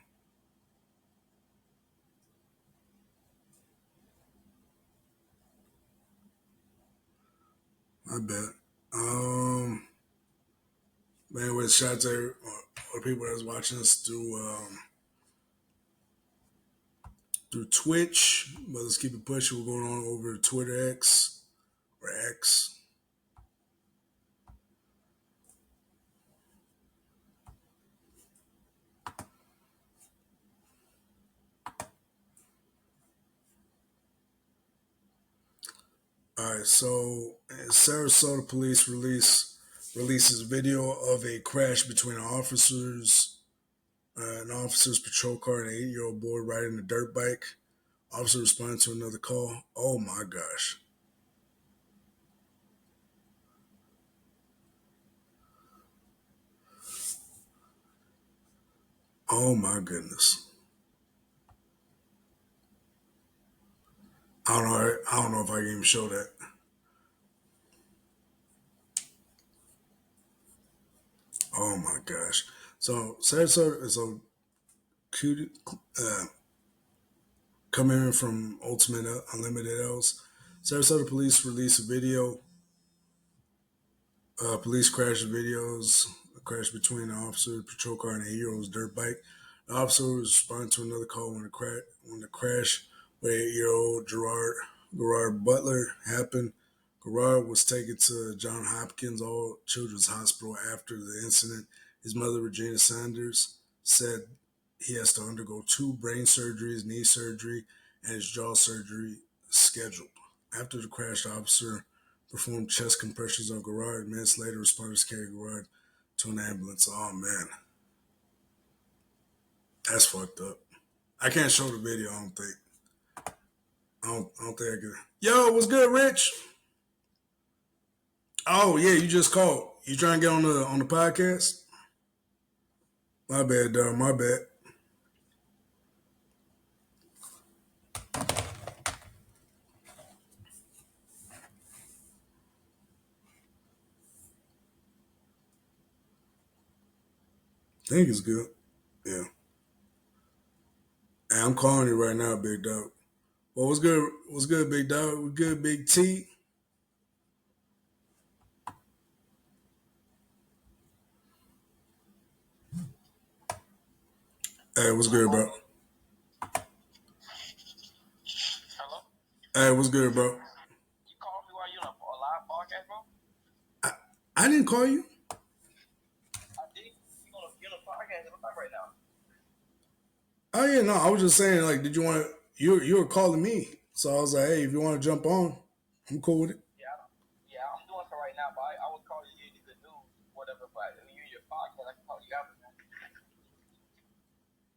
My bad. Man, with shout out to or people that's watching us through Twitch. But let's keep it pushing. We're going on over to Twitter X or X. All right, so Sarasota police releases video of a crash between an officer's patrol car and an 8-year-old boy riding a dirt bike. Officer responded to another call. Oh my gosh. Oh my goodness. I don't know if I can even show that. Oh my gosh. So Sarasota is a cute, coming in from Ultimate Unlimited L's. Sarasota police released a video. Police crash videos. A crash between an officer, patrol car, and an 8-year-old's dirt bike. The officer responded to another call when the crash with 8-year-old Gerard Butler happened. Gerard was taken to Johns Hopkins All Children's Hospital after the incident. His mother, Regina Sanders, said he has to undergo 2 brain surgeries, knee surgery, and his jaw surgery scheduled. After the crash, the officer performed chest compressions on Garrard. Minutes later, responders carried Garrard to an ambulance. Oh man, that's fucked up. I can't show the video. I don't think. I don't think I can. Yo, what's good, Rich? Oh yeah, you just called. You trying to get on the podcast? My bad, dog. My bad. I think it's good. Yeah. Hey, I'm calling you right now, big dog. Well, what's good? What's good, big dog? We good, big T? Hey, what's good, bro? Hello? Hey, what's good, bro? You called me while you on a live podcast, bro? I didn't call you. I did. You on a podcast right now. Oh yeah, no, I was just saying, like, did you want to? You were calling me, so I was like, hey, if you want to jump on, I'm cool with it. Yeah, I'm doing so right now, but I would call you the good news, whatever. But when you your podcast, I can call you after that.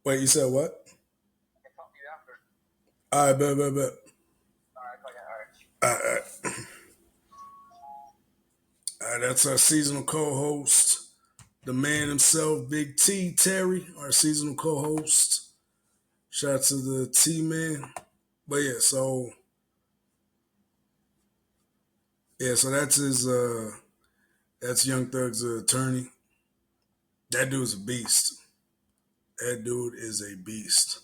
Wait, you said what? I can talk to you after. All right, bet. All right, call you. All right. All right. All right, that's our seasonal co-host, the man himself, Big T, Terry, our seasonal co-host. Shout out to the T man. But yeah, so that's his that's Young Thug's attorney. That dude's a beast. That dude is a beast.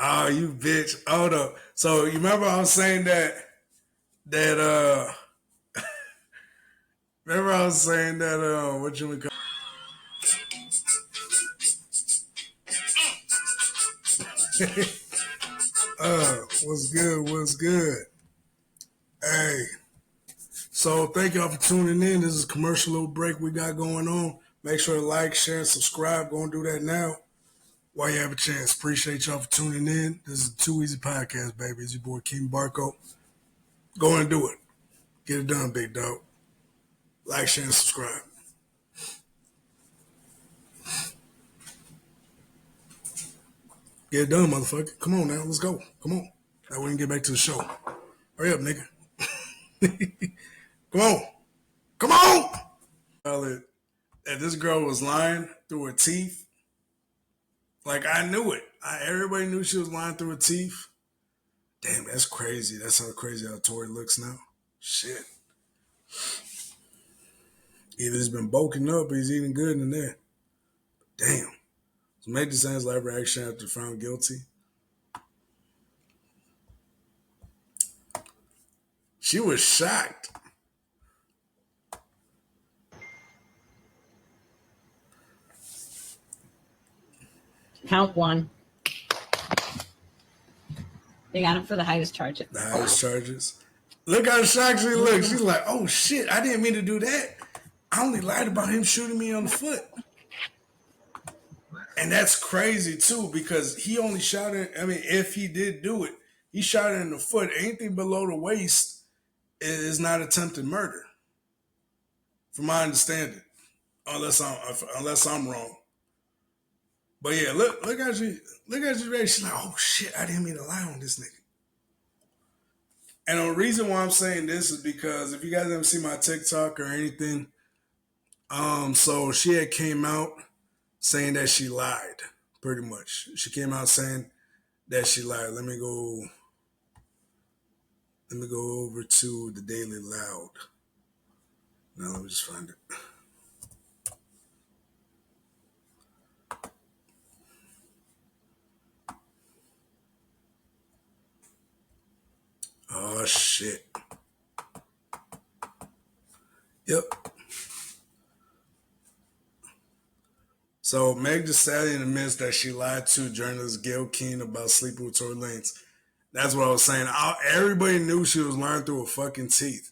Oh, you bitch. Hold up. So you remember I was saying that remember I was saying that what you would call what's good? Hey. So thank y'all for tuning in. This is a commercial little break we got going on. Make sure to like, share, and subscribe. Go and do that now while you have a chance. Appreciate y'all for tuning in. This is a Too Easy Podcast, baby. It's your boy King Barco. Go and do it. Get it done, big dog. Like, share, and subscribe. Get it done, motherfucker. Come on now. Let's go. Come on. Now we can get back to the show. Hurry up, nigga. Come on. Come on. That this girl was lying through her teeth. Like, I knew it. Everybody knew she was lying through her teeth. Damn, that's crazy. That's how crazy how Torey looks now. Shit. Either he's been bulking up or he's eating good in there. Damn. So make the Saints live reaction after found guilty. She was shocked. Count one. They got him for the highest charges. The highest charges. Look how shocked she looks. She's like, oh shit, I didn't mean to do that. I only lied about him shooting me on the foot. And that's crazy too, because he only shot it. I mean, if he did do it, he shot it in the foot. Anything below the waist is not attempted murder, from my understanding, unless I'm wrong. But yeah, look how she ready. She's like, oh shit, I didn't mean to lie on this nigga. And the reason why I'm saying this is because if you guys haven't seen my TikTok or anything, so she had came out saying that she lied, pretty much. She came out saying that she lied. Let me go over to the Daily Loud. Now let me just find it. Oh shit. Yep. So Meg Thee Stallion admits that she lied to journalist Gayle King about sleeping with Tory Lanez. That's what I was saying. Everybody knew she was lying through her fucking teeth.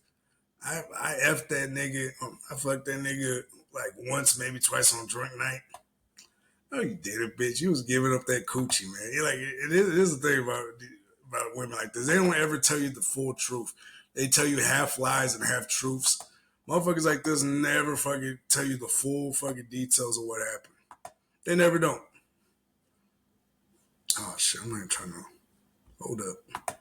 I effed that nigga. I fucked that nigga like once, maybe twice on drunk night. No, you did it, bitch. You was giving up that coochie, man. You're like, it is the thing about women like this. They don't ever tell you the full truth. They tell you half lies and half truths. Motherfuckers like this never fucking tell you the full fucking details of what happened. They never don't. Oh shit, I'm not even trying to hold up.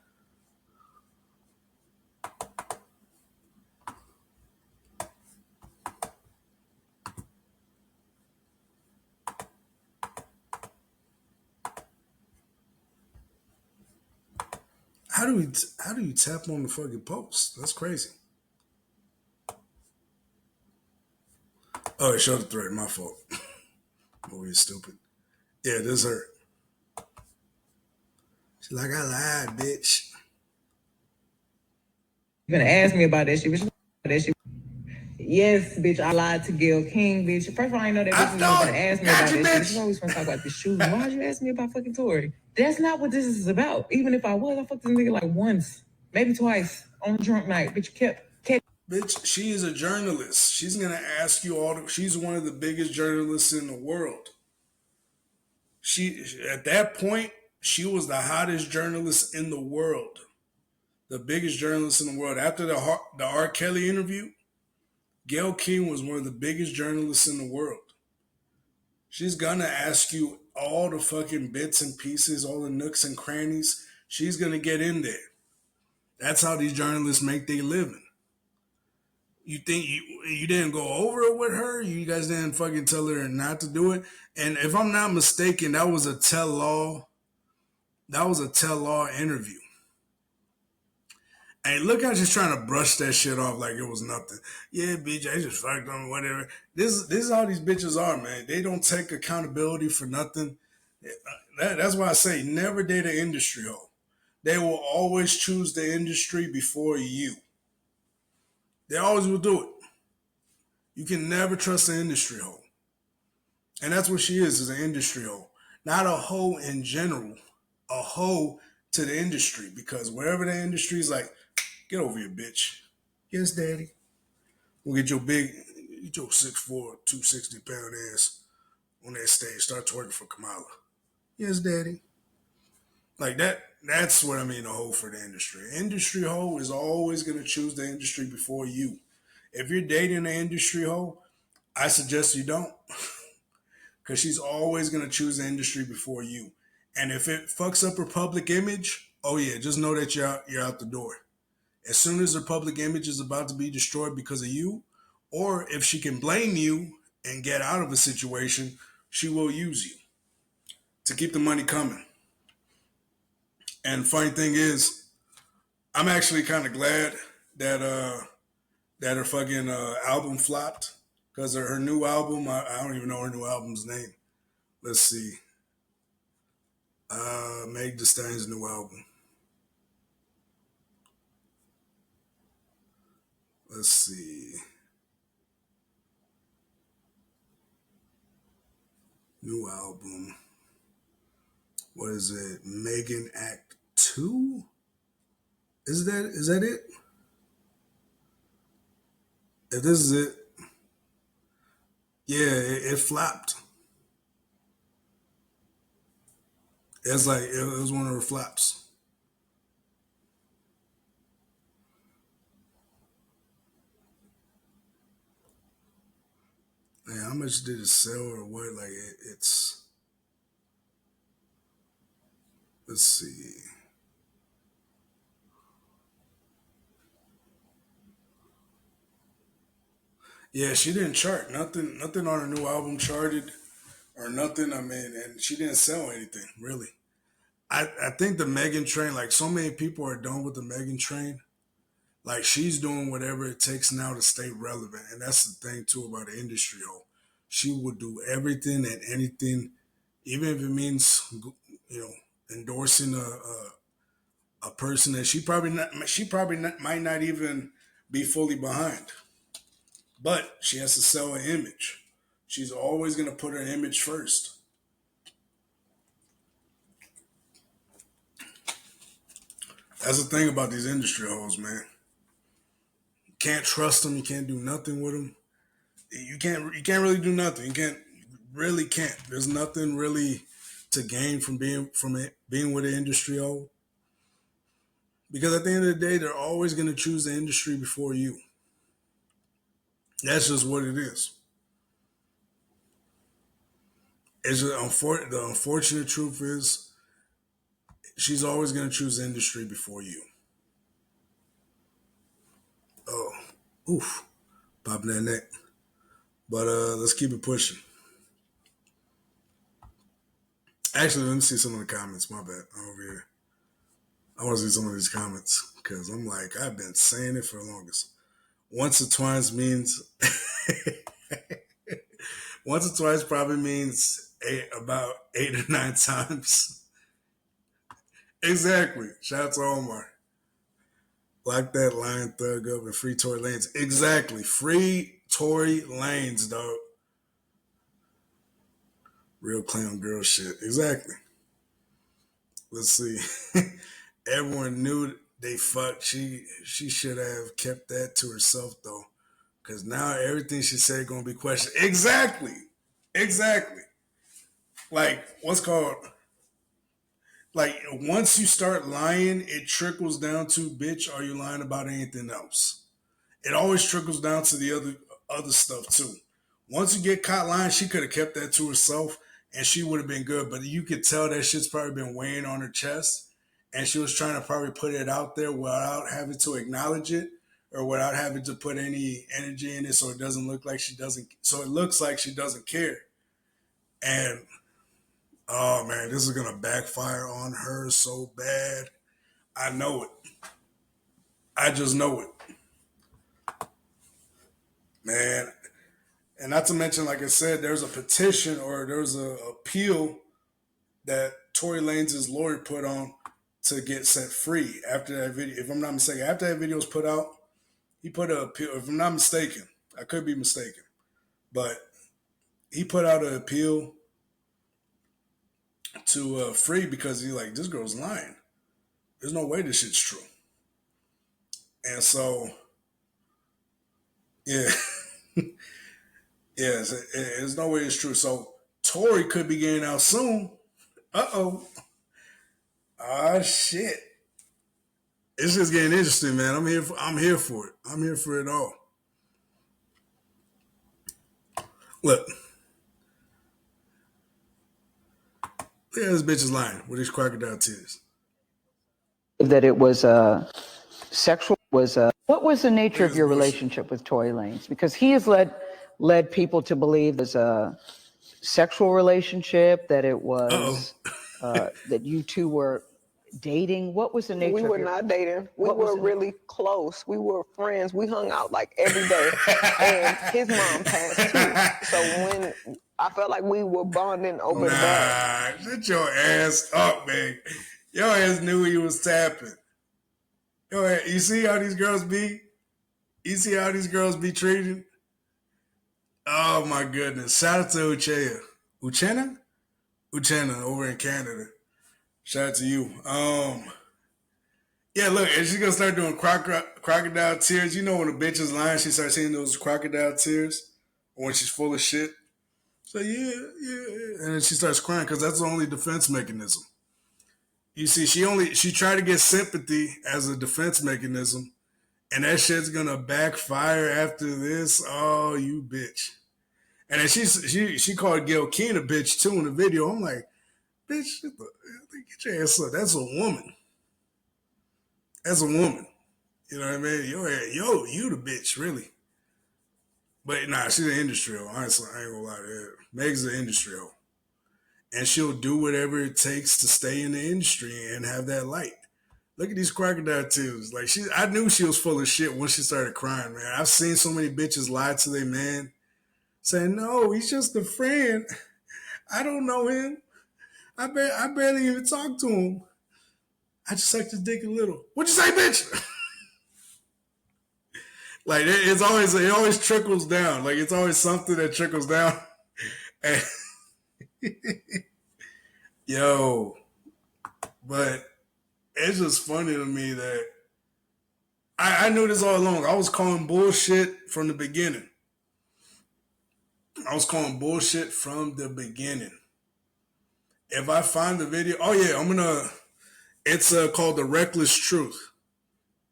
How do you tap on the fucking post? That's crazy. Oh, it showed the thread. My fault. Oh, you're stupid. Yeah, this her. She's like, I lied, bitch. You're gonna ask me about that shit, bitch. Yes, bitch, I lied to Gail King, bitch. First of all, I didn't know that bitch was gonna ask me about that shit. She's always gonna talk about the shoes. Why'd you ask me about fucking Torey? That's not what this is about. Even if I fucked this nigga like once, maybe twice on a drunk night. Bitch, kept. Bitch, she is a journalist. She's gonna ask you she's one of the biggest journalists in the world. She at that point, she was the hottest journalist in the world. The biggest journalist in the world. After the R. Kelly interview, Gail King was one of the biggest journalists in the world. She's gonna ask you all the fucking bits and pieces, all the nooks and crannies. She's gonna get in there. That's how these journalists make their living. You think you didn't go over it with her? You guys didn't fucking tell her not to do it? And if I'm not mistaken, that was a tell-all. That was a tell-all interview. And look how she's trying to brush that shit off like it was nothing. Yeah, bitch, I just fucked on whatever. This is how these bitches are, man. They don't take accountability for nothing. That's why I say never date an industry hoe. They will always choose the industry before you. They always will do it. You can never trust the industry hoe. And that's what she is an industry hoe. Not a hoe in general, a hoe to the industry. Because wherever the industry is like, get over here, bitch. Yes, daddy. We'll get your 6'4", 260-pound ass on that stage. Start twerking for Kamala. Yes, daddy. Like that's what I mean, a hoe for the industry. Industry hoe is always going to choose the industry before you. If you're dating an industry hoe, I suggest you don't. Because she's always going to choose the industry before you. And if it fucks up her public image, oh yeah, just know that you're out the door. As soon as her public image is about to be destroyed because of you, or if she can blame you and get out of a situation, she will use you to keep the money coming. And funny thing is, I'm actually kind of glad that her fucking album flopped because her new album, I don't even know her new album's name. Let's see. Meg Thee Stallion's new album. Let's see. New album. What is it? Megan Act 2? Is that it? If this is it, yeah, it flopped. It's like it was one of her flops. Man, how much did it sell or what? Like it's. Let's see. Yeah, she didn't chart. Nothing on her new album charted or nothing. I mean, and she didn't sell anything, really. I think the Megan train, like so many people are done with the Megan train. Like she's doing whatever it takes now to stay relevant. And that's the thing too about the industry, she will do everything and anything, even if it means, endorsing a person that she probably might not even be fully behind. But she has to sell an image. She's always going to put her image first. That's the thing about these industry hoes, man. You can't trust them. You can't do nothing with them. You can't really do nothing. You can't. There's nothing really to gain from being with an industry hoe. Because at the end of the day, they're always going to choose the industry before you. That's just what it is. It's just the unfortunate truth is she's always going to choose the industry before you. Oh, oof, popping that neck. But let's keep it pushing. Actually, let me see some of the comments. My bad. Over here. I want to see some of these comments because I'm like, I've been saying it for the longest. Once or twice means once or twice probably means about 8 or 9 times. Exactly. Shout out to Omar. Lock that Lion Thug up and free Torey Lanez. Exactly. Free Torey Lanez, dog. Real clown girl shit. Exactly. Let's see. Everyone knew they fucked. She should have kept that to herself though. Because now everything she said gonna be questioned. Exactly. Like, what's called like once you start lying, it trickles down to, bitch, are you lying about anything else? It always trickles down to the other stuff too. Once you get caught lying, she could have kept that to herself and she would have been good. But you could tell that shit's probably been weighing on her chest. And she was trying to probably put it out there without having to acknowledge it or without having to put any energy in it so it doesn't look like so it looks like she doesn't care. And oh man, this is gonna backfire on her so bad. I know it. I just know it. Man. And not to mention, like I said, there's a petition or there's a appeal that Tory Lanez's lawyer put on to get set free after that video. If I'm not mistaken, after that video was put out, he put an appeal. If I'm not mistaken, I could be mistaken, but he put out an appeal to free because he's like, this girl's lying. There's no way this shit's true. And so, yeah. Yes, there's no way it's true. So Torey could be getting out soon. Uh-oh. Ah, shit. It's just getting interesting, man. I'm here for it. I'm here for it all. Look at this bitch is lying with these crocodile tears. That it was sexual. What was the nature of your relationship with Tory Lanez? Because he has led people to believe there's a sexual relationship, that it was that you two were dating. What was the nature? We were not dating. We were really close. We were friends. We hung out like every day. And his mom passed too. So when I felt like we were bonding over the bag. Shut your ass up, man. Your ass knew he was tapping. You see how these girls be? You see how these girls be treated? Oh my goodness. Shout out to Uchenna over in Canada. Shout out to you. Yeah, look, and she's gonna start doing crocodile tears. You know when a bitch is lying, she starts saying those crocodile tears when she's full of shit. So yeah. And then she starts crying because that's the only defense mechanism. You see, she tried to get sympathy as a defense mechanism, and that shit's gonna backfire after this. Oh, you bitch. And then she called Gayle King a bitch too in the video. I'm like, bitch, get your ass up. That's a woman. You know what I mean? You the bitch, really. But nah, she's an industry hoe. Honestly, I ain't gonna lie to her. Meg's an industry hoe. And she'll do whatever it takes to stay in the industry and have that light. Look at these crocodile tears. Like I knew she was full of shit when she started crying, man. I've seen so many bitches lie to their man, saying, no, he's just a friend. I don't know him. I barely even talk to him. I just sucked his dick a little. What'd you say, bitch? Like it always trickles down. Like it's always something that trickles down. And yo, but it's just funny to me that I knew this all along. I was calling bullshit from the beginning. If I find the video, oh yeah, it's called The Reckless Truth.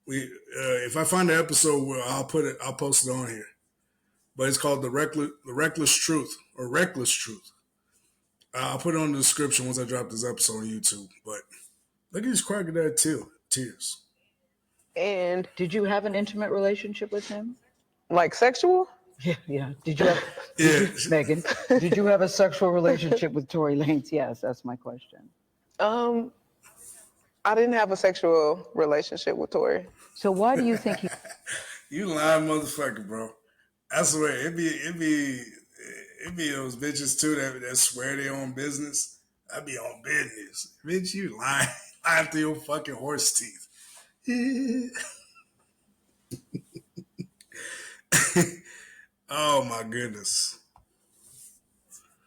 If I find the episode, I'll post it on here. But it's called The Reckless Truth or Reckless Truth. I'll put it on the description once I drop this episode on YouTube. But look at these crocodile tears. And Did you have an intimate relationship with him? like sexual? Yeah. Did you have, Megan, did you have a sexual relationship with Tory Lanez? Yes, that's my question. I didn't have a sexual relationship with Torey. So why do you think he... You lying motherfucker, bro. I swear, it be those bitches too that swear they own business. I be on business. Bitch, you lying through your fucking horse teeth. Oh my goodness.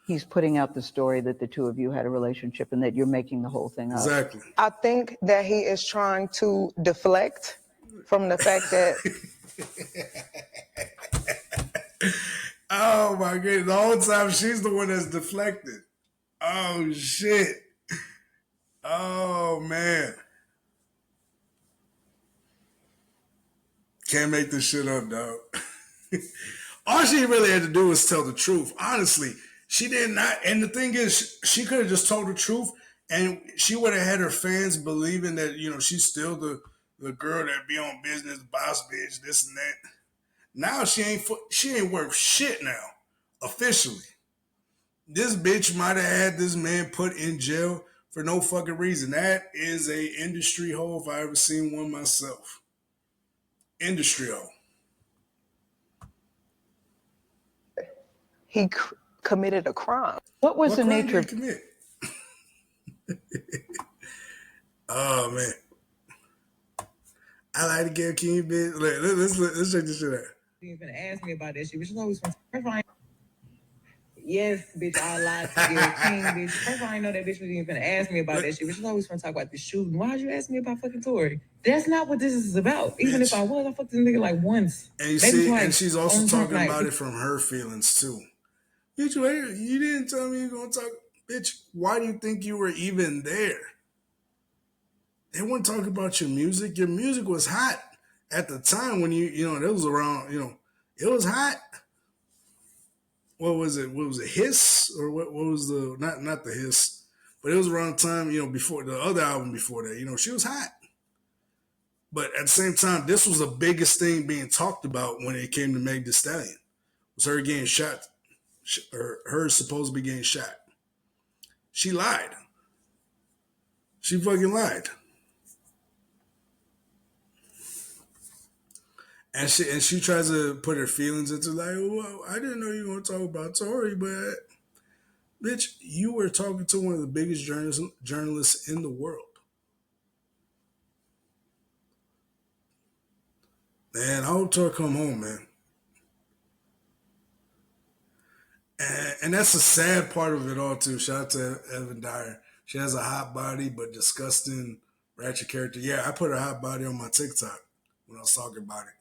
He's putting out the story that the two of you had a relationship and that you're making the whole thing up. Exactly. I think that he is trying to deflect from the fact that oh my goodness. The whole time she's the one that's deflected. Oh shit. Oh man. Can't make this shit up, dog. All she really had to do was tell the truth. Honestly, she did not. And the thing is, she could have just told the truth and she would have had her fans believing that, she's still the girl that be on business, boss bitch, this and that. Now she ain't worth shit now, officially. This bitch might have had this man put in jail for no fucking reason. That is a industry hoe if I ever seen one myself. Industry hoe. he committed a crime. What was the crime nature did he commit? Oh man. I like to get king bitch. Let's check this shit out. You even ask me about that shit, which is always from. Yes, bitch, I lied to you, king, bitch. First of all, I didn't know that bitch was even ask me about that shit, which is always want to talk about the shooting. Why'd you ask me about fucking Torey? That's not what this is about. Even if I was, I fucked this nigga like once. And you see, and she's also talking about it from her feelings too. Bitch, you didn't tell me you were gonna talk. Bitch, why do you think you were even there? They weren't talking about your music. Your music was hot at the time when it was around, it was hot. What was it? What was it? Hiss? Or what was the, not the Hiss, but it was around the time, before the other album before that, she was hot. But at the same time, this was the biggest thing being talked about when it came to Meg Thee Stallion. Was her getting shot, or her supposed to be getting shot. She lied. She fucking lied. And she tries to put her feelings into like, well, I didn't know you were going to talk about Torey, but bitch, you were talking to one of the biggest journalists in the world. Man, I hope Torey come home, man. And that's the sad part of it all too. Shout out to Evan Dyer. She has a hot body, but disgusting, ratchet character. Yeah, I put her hot body on my TikTok when I was talking about it.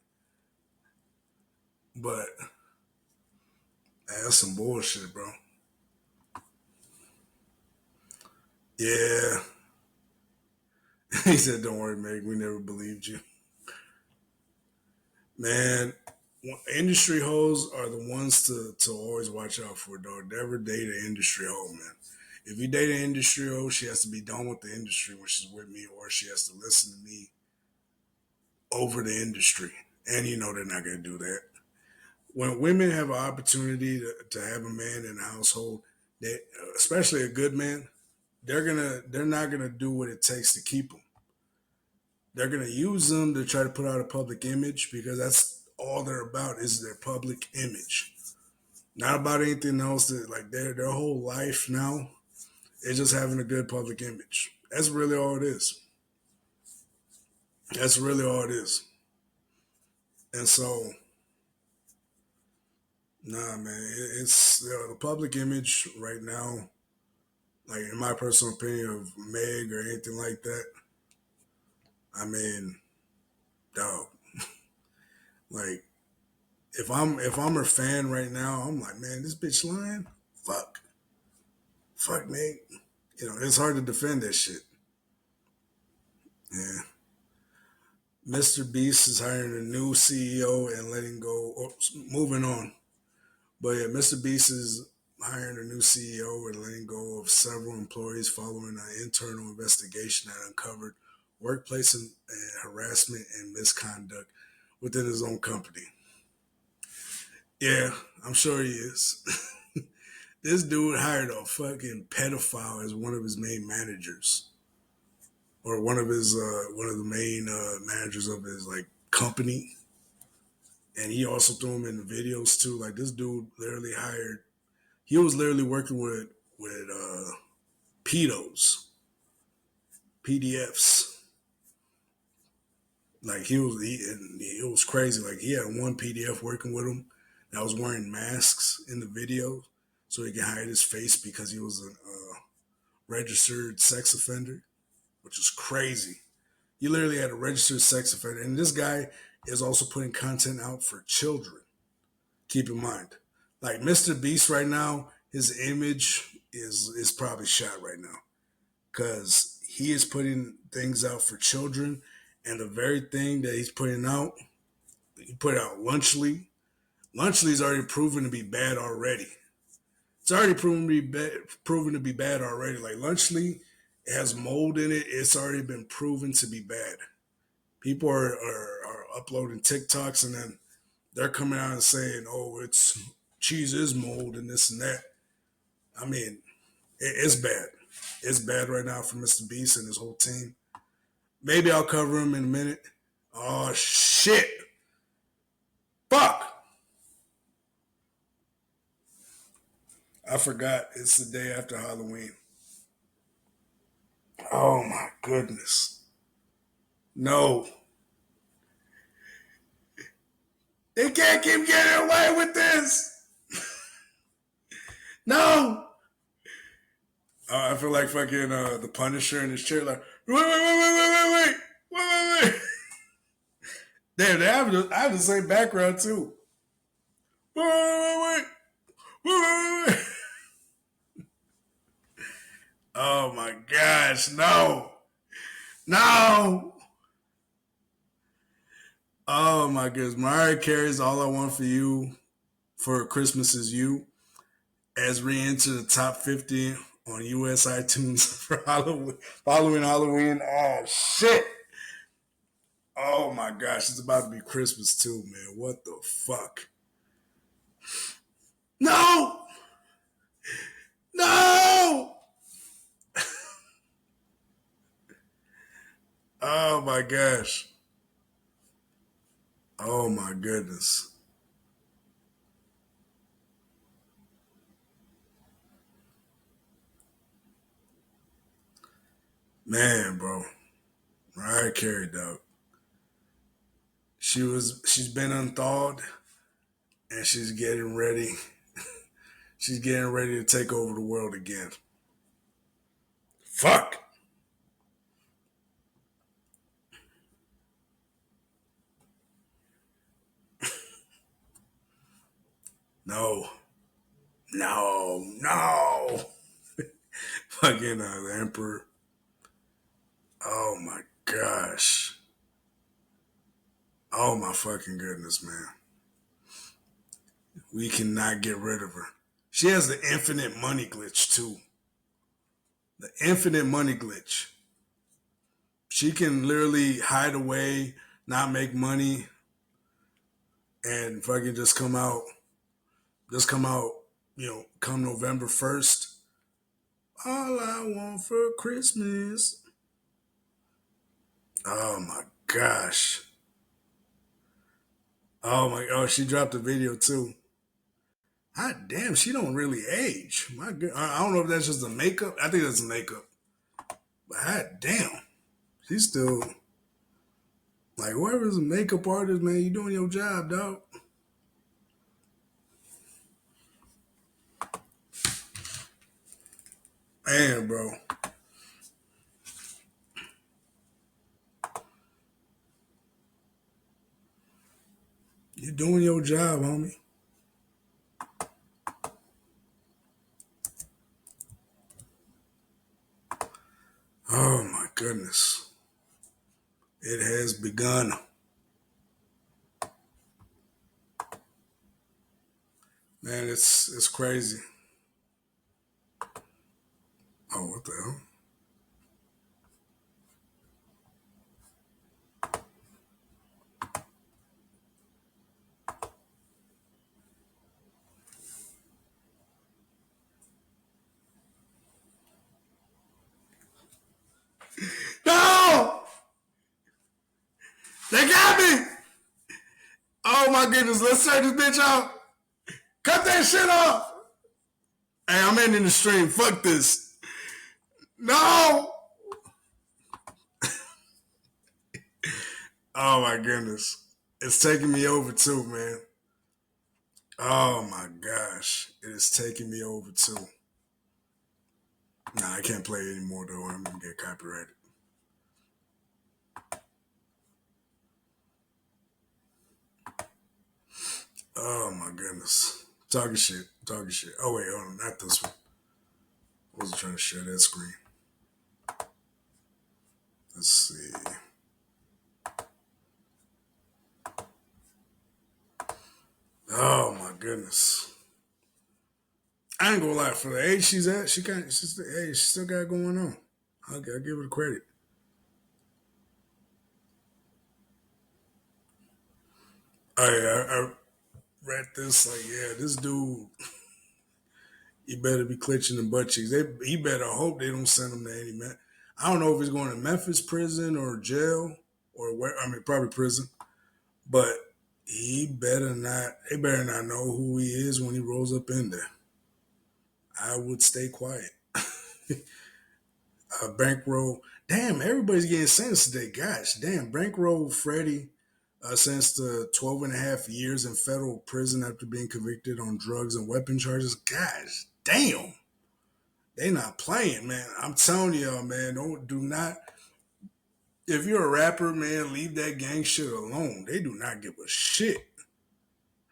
But that's some bullshit, bro. Yeah. He said, don't worry, Meg, we never believed you. Man, industry hoes are the ones to always watch out for, dog. Never date an industry hoe, man. If you date an industry hoe, she has to be done with the industry when she's with me, or she has to listen to me over the industry. And they're not going to do that. When women have an opportunity to have a man in the household, especially a good man, they're not gonna do what it takes to keep them. They're gonna use them to try to put out a public image because that's all they're about is their public image. Not about anything else. That like their whole life now is just having a good public image. That's really all it is. That's really all it is. And so. Nah, man, it's the public image right now, like in my personal opinion of Meg or anything like that, I mean, dog. Like, if I'm her fan right now, I'm like, man, this bitch lying. Fuck, mate. You know, it's hard to defend that shit. Yeah. Mr. Beast is hiring a new CEO and letting go. Oh, moving on. But yeah, Mr. Beast is hiring a new CEO and letting go of several employees following an internal investigation that uncovered workplace and harassment and misconduct within his own company. Yeah, I'm sure he is. This dude hired a fucking pedophile as one of his main managers, or one of the main managers of his like company, and he also threw him in the videos too. Like, this dude literally hired. He was literally working with pedos, PDFs. Like, it was crazy. Like, he had one PDF working with him that was wearing masks in the video so he could hide his face because he was a registered sex offender, which is crazy. He literally had a registered sex offender. And this guy is also putting content out for children. Keep in mind. Like, Mr. Beast right now, his image is probably shot right now. Because he is putting things out for children. And the very thing that he's putting out, he put out Lunchly. Lunchly's already proven to be bad already. It's already proven to be bad already. Like, Lunchly has mold in it. It's already been proven to be bad. People are uploading TikToks and then they're coming out and saying, "Oh, cheese is mold and this and that." I mean, it's bad. It's bad right now for Mr. Beast and his whole team. Maybe I'll cover him in a minute. Oh shit! Fuck! I forgot. It's the day after Halloween. Oh my goodness. No. They can't keep getting away with this. No. I feel like fucking the Punisher in his chair, like, wait. Damn, I have the same background too. Wait. Oh my gosh, no. Oh my goodness. Mariah Carey's All I Want for You for Christmas Is You has re-entered the top 50 on US iTunes for Halloween, following Halloween. Oh shit. Oh my gosh, it's about to be Christmas too, man. What the fuck? No! Oh my gosh. Oh my goodness. Man, bro. Mariah Carey, dog. She's been unthawed and she's getting ready. She's getting ready to take over the world again. Fuck. No. Fucking the Emperor. Oh my gosh. Oh my fucking goodness, man. We cannot get rid of her. She has the infinite money glitch too. The infinite money glitch. She can literally hide away, not make money, and fucking just come out, come November 1st. All I want for Christmas. Oh my gosh. Oh, she dropped a video too. God damn, she don't really age. My God, I don't know if that's just the makeup. I think that's the makeup. But god damn, she's still like, whoever's a makeup artist, man, you doing your job, dog. Man, bro. You're doing your job, homie. Oh my goodness. It has begun. Man, it's crazy. Oh, what the hell? No! They got me! Oh my goodness, let's turn this bitch off. Cut that shit off. Hey, I'm ending the stream. Fuck this. No! Oh my goodness. It's taking me over too, man. Oh my gosh. It is taking me over too. Nah, I can't play it anymore though. I'm gonna get copyrighted. Oh my goodness. Talking shit. Oh wait, hold on, not this one. I wasn't trying to share that screen. Let's see. Oh my goodness. I ain't gonna lie, for the age she's at, she still got it going on. I'll give her the credit. I read this, like, yeah, this dude, he better be clenching the butt cheeks. He better hope they don't send him to any man. I don't know if he's going to Memphis prison or jail or where. I mean, probably prison, but he better not. They better not know who he is when he rolls up in there. I would stay quiet. Bankroll. Damn, everybody's getting sentenced today. Gosh, damn, Bankroll Freddie sentenced to 12 and a half years in federal prison after being convicted on drugs and weapon charges. Gosh, damn. They not playing, man. I'm telling y'all, man, do not. If you're a rapper, man, leave that gang shit alone. They do not give a shit.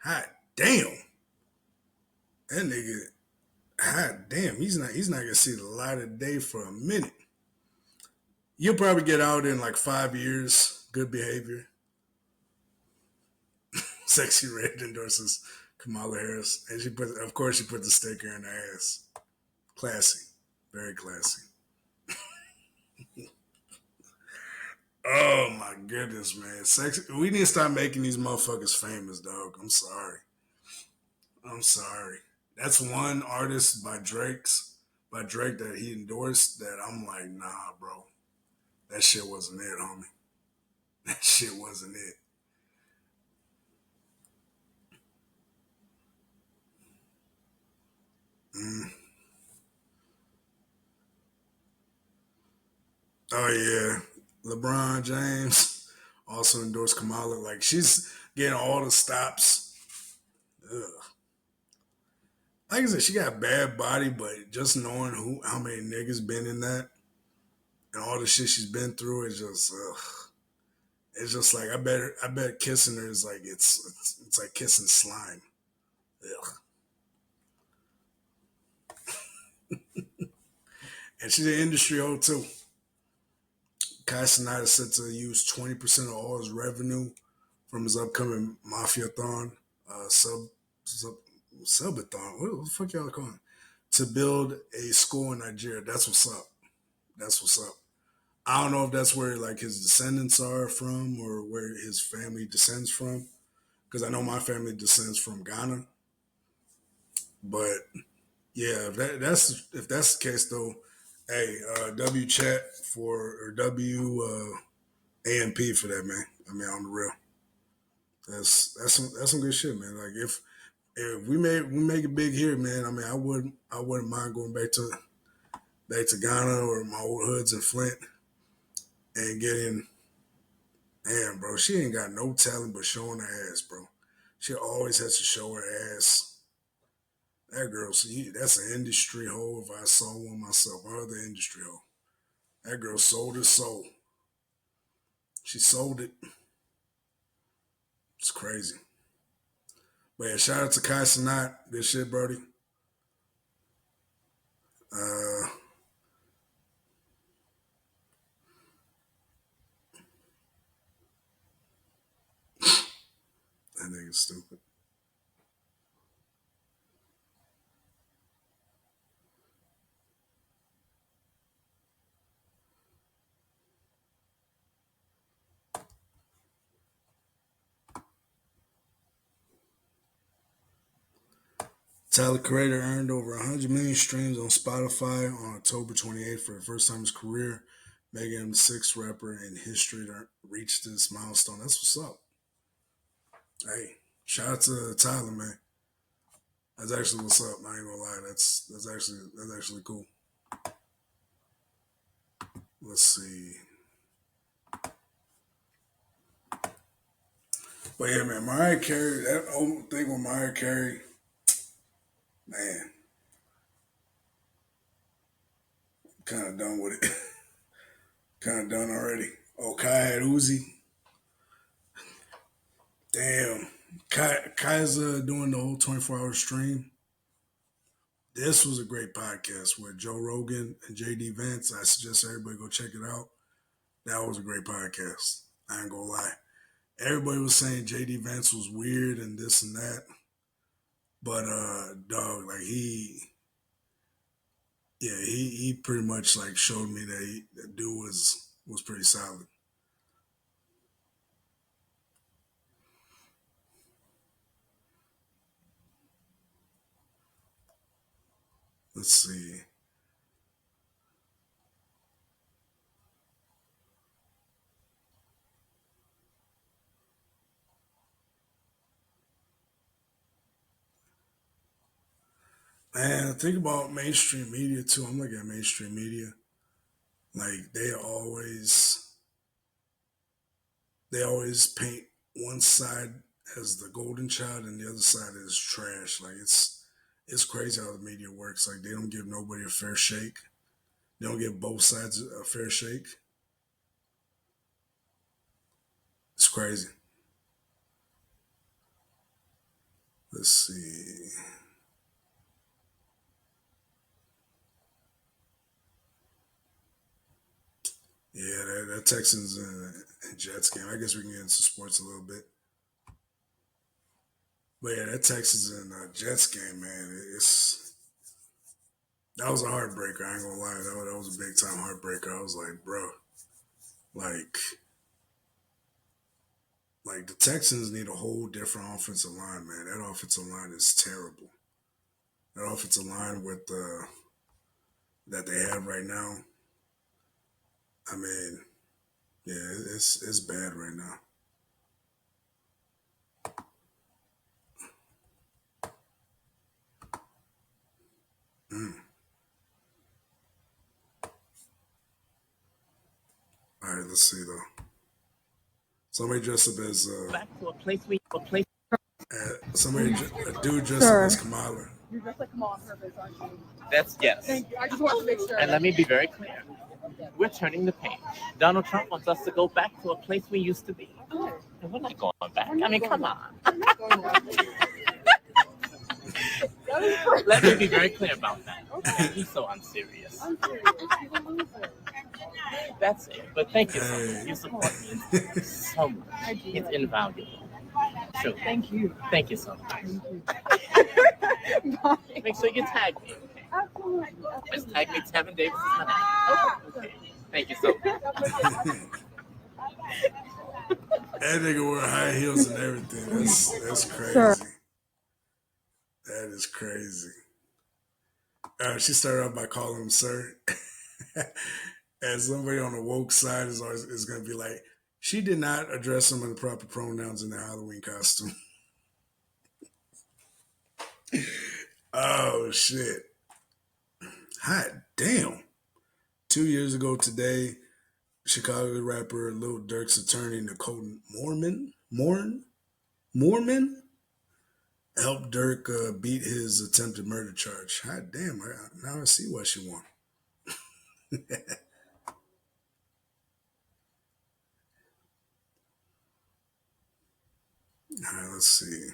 Hot damn. That nigga, hot damn, he's not gonna see the light of day for a minute. You'll probably get out in like 5 years. Good behavior. Sexy Red endorses Kamala Harris. And she put the sticker in her ass. Classy. Very classy. Oh my goodness, man. Sexy. We need to start making these motherfuckers famous, dog. I'm sorry. That's one artist by Drake that he endorsed that I'm like, nah, bro. That shit wasn't it, homie. That shit wasn't it. Oh yeah. LeBron James also endorsed Kamala. Like, she's getting all the stops. Ugh. Like I said, she got a bad body, but just knowing how many niggas been in that and all the shit she's been through is just it's just like I bet kissing her is like it's like kissing slime. Ugh. And she's an industry hoe too. Kai Cenat is set to use 20% of all his revenue from his upcoming Mafia-thon, subathon. What the fuck y'all calling? To build a school in Nigeria. That's what's up. I don't know if that's where like his descendants are from or where his family descends from, because I know my family descends from Ghana. But yeah, if that's the case though, hey, W chat or W AMP for that, man. I mean, on the real, that's some good shit, man. Like if we make it big here, man. I mean, I wouldn't mind going back to Ghana or my old hoods in Flint and getting. Man, bro, she ain't got no talent but showing her ass, bro. She always has to show her ass. That girl, see, that's an industry hoe if I saw one myself. Her the industry hoe. That girl sold her soul. She sold it. It's crazy. But yeah, shout out to Kai Sinat. This shit, Brody. That nigga's stupid. Tyler Creator earned over 100 million streams on Spotify on October 28th for the first time in his career, making him the sixth rapper in history to reach this milestone. That's what's up. Hey, shout out to Tyler, man. That's actually what's up. I ain't gonna lie. That's actually cool. Let's see. But yeah, man, Mariah Carey. That whole thing with Mariah Carey, man, kind of done with it. Kind of done already. Oh, Kai had Uzi. Damn. Kai's doing the whole 24-hour stream. This was a great podcast with Joe Rogan and JD Vance. I suggest everybody go check it out. That was a great podcast. I ain't gonna lie. Everybody was saying JD Vance was weird and this and that. But dog, like he pretty much like showed me that dude was pretty solid. Let's see. Man, think about mainstream media too. I'm looking at mainstream media. Like they always paint one side as the golden child and the other side is trash. Like it's crazy how the media works. Like they don't give nobody a fair shake. They don't give both sides a fair shake. It's crazy. Let's see. Yeah, that Texans and Jets game. I guess we can get into sports a little bit. But yeah, that Texans and Jets game, man, that was a heartbreaker. I ain't gonna lie, that was a big time heartbreaker. I was like, bro, like the Texans need a whole different offensive line, man. That offensive line is terrible. That offensive line with that they have right now. I mean, yeah, it's bad right now. All right, let's see though. Somebody dressed up as back to a place. a dude dressed up as Kamala. You're just like Kamala on purpose, aren't you? That's yes. Thank you. I just wanted to make sure. And let me be very clear. We're turning the page. Donald Trump wants us to go back to a place we used to be. And we're not going back. I mean, come on. Let me be very clear about that. Okay. He's so unserious. That's it. But thank you so much. Your support means so much. It's invaluable. Sure. Thank you. Thank you so much. Make sure you tag me. Absolutely. Just tag me Tevin Davis is my name. Okay. Thank you so much. That nigga wear high heels and everything. That's crazy. That is crazy. She started off by calling him sir. And somebody on the woke side is going to be like, she did not address him in the proper pronouns in the Halloween costume. Oh, shit. Hot damn. 2 years ago today, Chicago rapper Lil Durk's attorney, Nicole Mormon helped Durk beat his attempted murder charge. Hot damn. Now I see what she won. All right, let's see.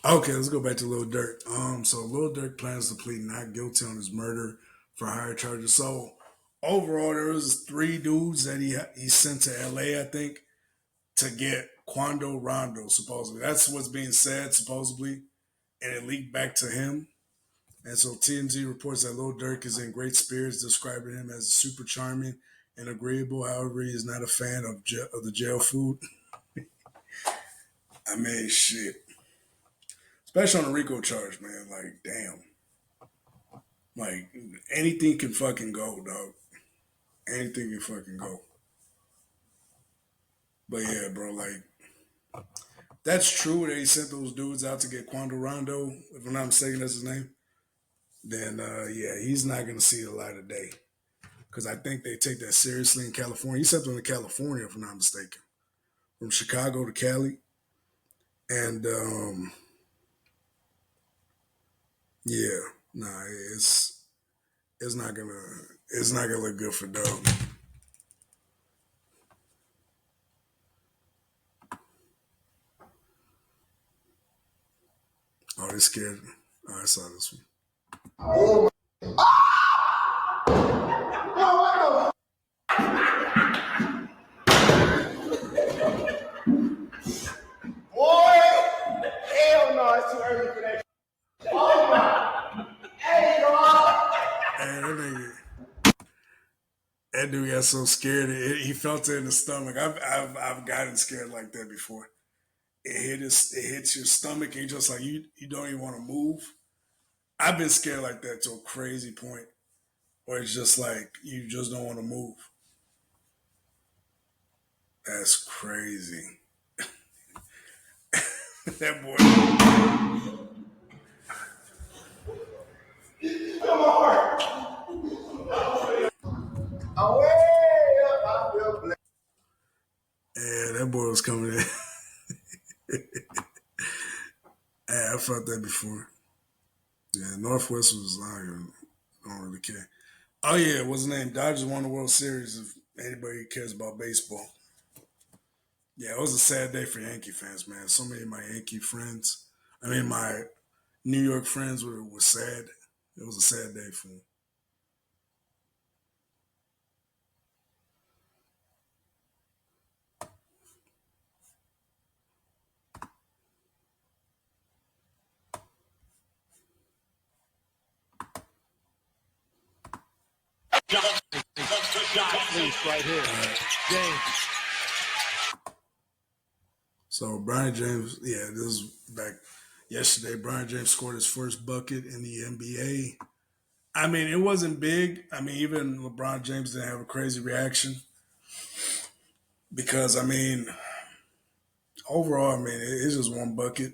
Okay, let's go back to Lil Durk. So Lil Durk plans to plead not guilty on his murder for higher charges. So overall, there was 3 dudes that he sent to LA, I think, to get Quando Rondo, supposedly. That's what's being said, supposedly. And it leaked back to him. And so TMZ reports that Lil Durk is in great spirits, describing him as super charming and agreeable. However, he is not a fan of the jail food. I mean, shit. Especially on a RICO charge, man. Like, damn. Like, anything can fucking go, dog. Anything can fucking go. But yeah, bro, like, that's true that he sent those dudes out to get Quando Rondo, if I'm not mistaken, that's his name. Then, yeah, he's not going to see the light of day. Because I think they take that seriously in California. He sent them to California, if I'm not mistaken. From Chicago to Cali. And, yeah, nah, it's not gonna look good for Doug. Oh, they scared. Oh, I saw this one. Oh, boy! Hell no, it's too early for that. Oh my! Hey, y'all! That dude got so scared. He felt it in the stomach. I've gotten scared like that before. It hits your stomach, and you're just like you don't even want to move. I've been scared like that to a crazy point, where it's just like you just don't want to move. That's crazy. That boy. Come on. I'm way up. I feel blessed. Yeah, that boy was coming in. Hey, I felt that before. Yeah, Northwest was like, I don't really care. Oh yeah, what's his name? Dodgers won the World Series. If anybody cares about baseball. Yeah, it was a sad day for Yankee fans, man. So many of my Yankee friends, my New York friends were sad. It was a sad day for them. Right here. James. So Brian James, yeah, this was back yesterday. Brian James scored his first bucket in the NBA. I mean, it wasn't big. I mean, even LeBron James didn't have a crazy reaction because, overall, it's just one bucket.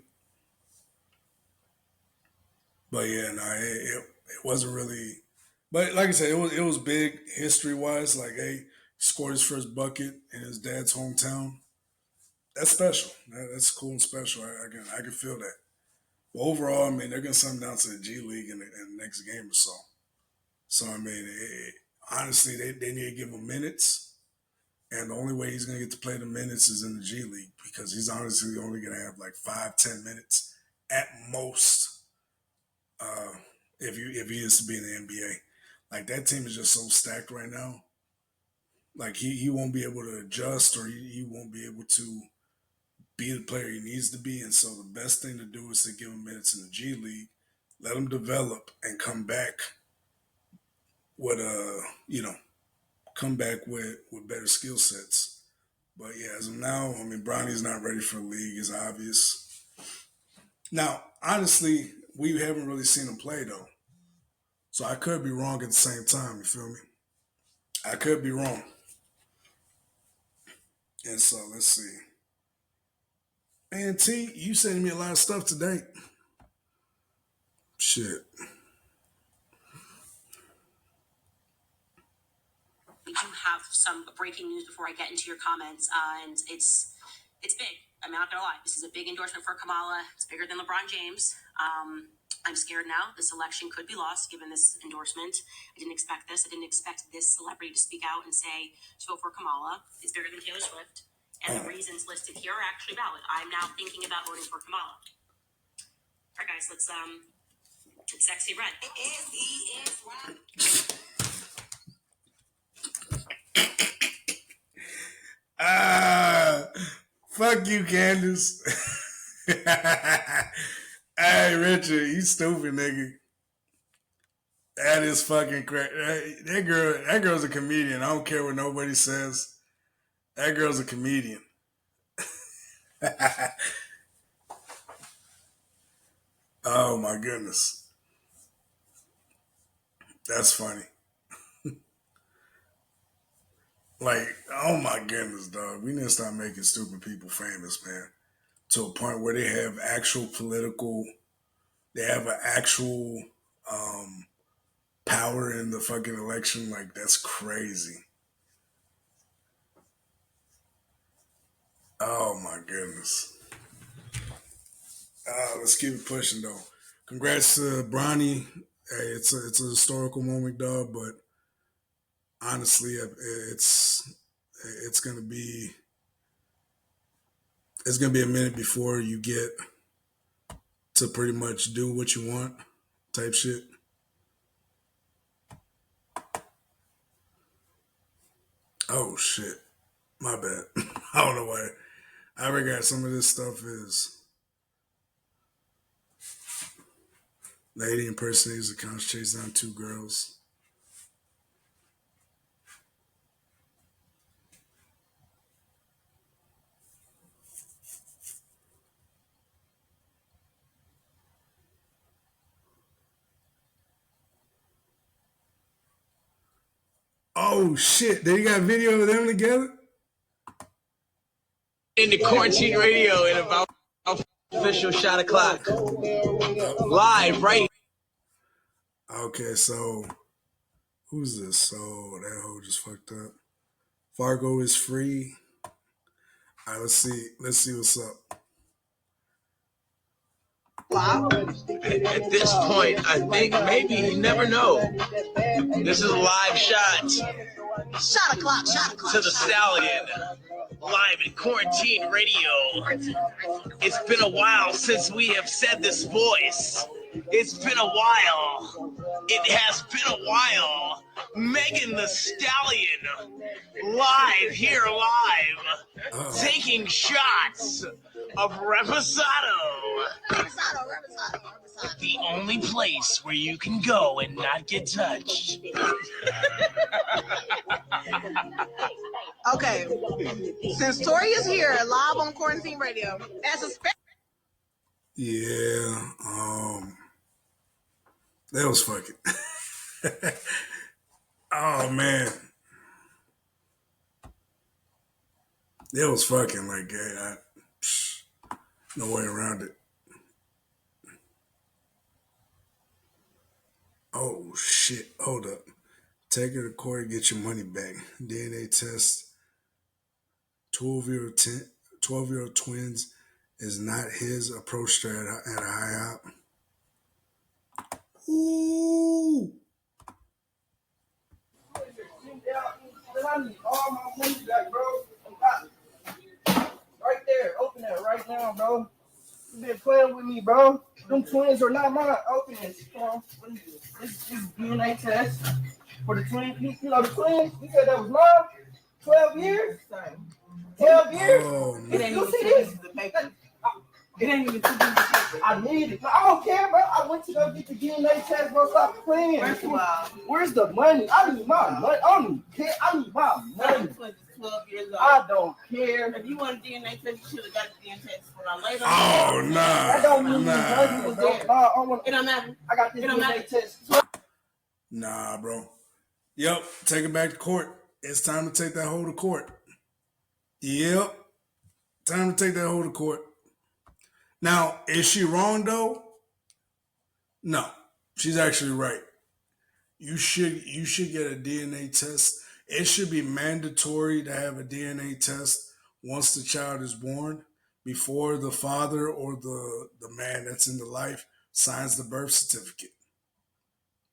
But yeah, no, it wasn't really. But like I said, it was big history wise. Like, hey, scored his first bucket in his dad's hometown. That's special. That's cool and special. I can feel that. But overall, they're gonna send him down to the G League in the next game or so. So honestly, they need to give him minutes, and the only way he's gonna get to play the minutes is in the G League because he's honestly only gonna have like 5-10 minutes at most. If he is to be in the NBA, like that team is just so stacked right now. Like he won't be able to adjust, or he won't be able to be the player he needs to be. And so the best thing to do is to give him minutes in the G League, let him develop, and come back with with better skill sets. But yeah, as of now, Bronny's not ready for the league. Is obvious. Now, honestly, we haven't really seen him play though. So I could be wrong at the same time, you feel me? I could be wrong. And so let's see. Man, T, you sending me a lot of stuff today. Shit. We do have some breaking news before I get into your comments, and it's big. I'm not gonna lie. This is a big endorsement for Kamala. It's bigger than LeBron James. I'm scared now. This election could be lost given this endorsement. I didn't expect this. I didn't expect this celebrity to speak out and say to vote for Kamala. It's bigger than Taylor Swift, and the reasons listed here are actually valid. I'm now thinking about voting for Kamala. right, guys, let's sexy red. Fuck you, Candace. Hey, Richard, you stupid nigga. That is fucking crazy. That girl's a comedian. I don't care what nobody says. That girl's a comedian. Oh my goodness. That's funny. Like, oh my goodness, dog. We need to stop making stupid people famous, man. To a point where they have actual political, they have an actual power in the fucking election. Like, that's crazy. Oh my goodness. Let's keep it pushing though. Congrats to Bronny. Hey, it's a historical moment, dog. But honestly, it's gonna be a minute before you get to pretty much do what you want, type shit. Oh shit, my bad. I don't know why. I regard some of this stuff is lady impersonators accounts chase down 2 girls. Oh shit, they got video of them together? In the quarantine radio in about official shot o'clock. Live, right? Okay, so who's this? So that hoe just fucked up. Fargo is free. All right, let's see what's up. At this point, I think maybe you never know. This is a live shot. Shot o'clock. To the Stallion. Live in quarantine radio. It's been a while since we have said this voice. It's been a while. It has been a while. Megan the Stallion. Live. Taking shots of Reposado. The only place where you can go and not get touched. Okay, since Torey is here live on Quarantine Radio, as a Yeah, that was fucking. Oh man, that was fucking. Like, no way around it. Oh shit! Hold up. Take her to court, get your money back. DNA test. 12-year-old twins is not his. Approached her at a high hop. Ooh. I need all my money back, bro. Right there. Open that right now, bro. You been playing with me, bro. Them twins are not mine. Open this. Come on. What is this? This is DNA test for the twins. You know the twins? You said that was mine? 12 years? 12 years? Oh, You see this? It ain't even 2 pieces of paper. I need it. I don't care, bro. I went to go get the DNA test, bro. Stop playing. Where's the money? I need my money. I don't even care. I need my money. 12 years old. I don't care. If you want a DNA test, you should have got the DNA test for our later. Oh, nah. That don't mean nothing was there. It don't matter. I got this DNA test. Nah, bro. Yep, take it back to court. It's time to take that hoe to court. Yep. Time to take that hoe to court. Now, is she wrong though? No. She's actually right. You should get a DNA test. It should be mandatory to have a DNA test once the child is born before the father or the man that's in the life signs the birth certificate.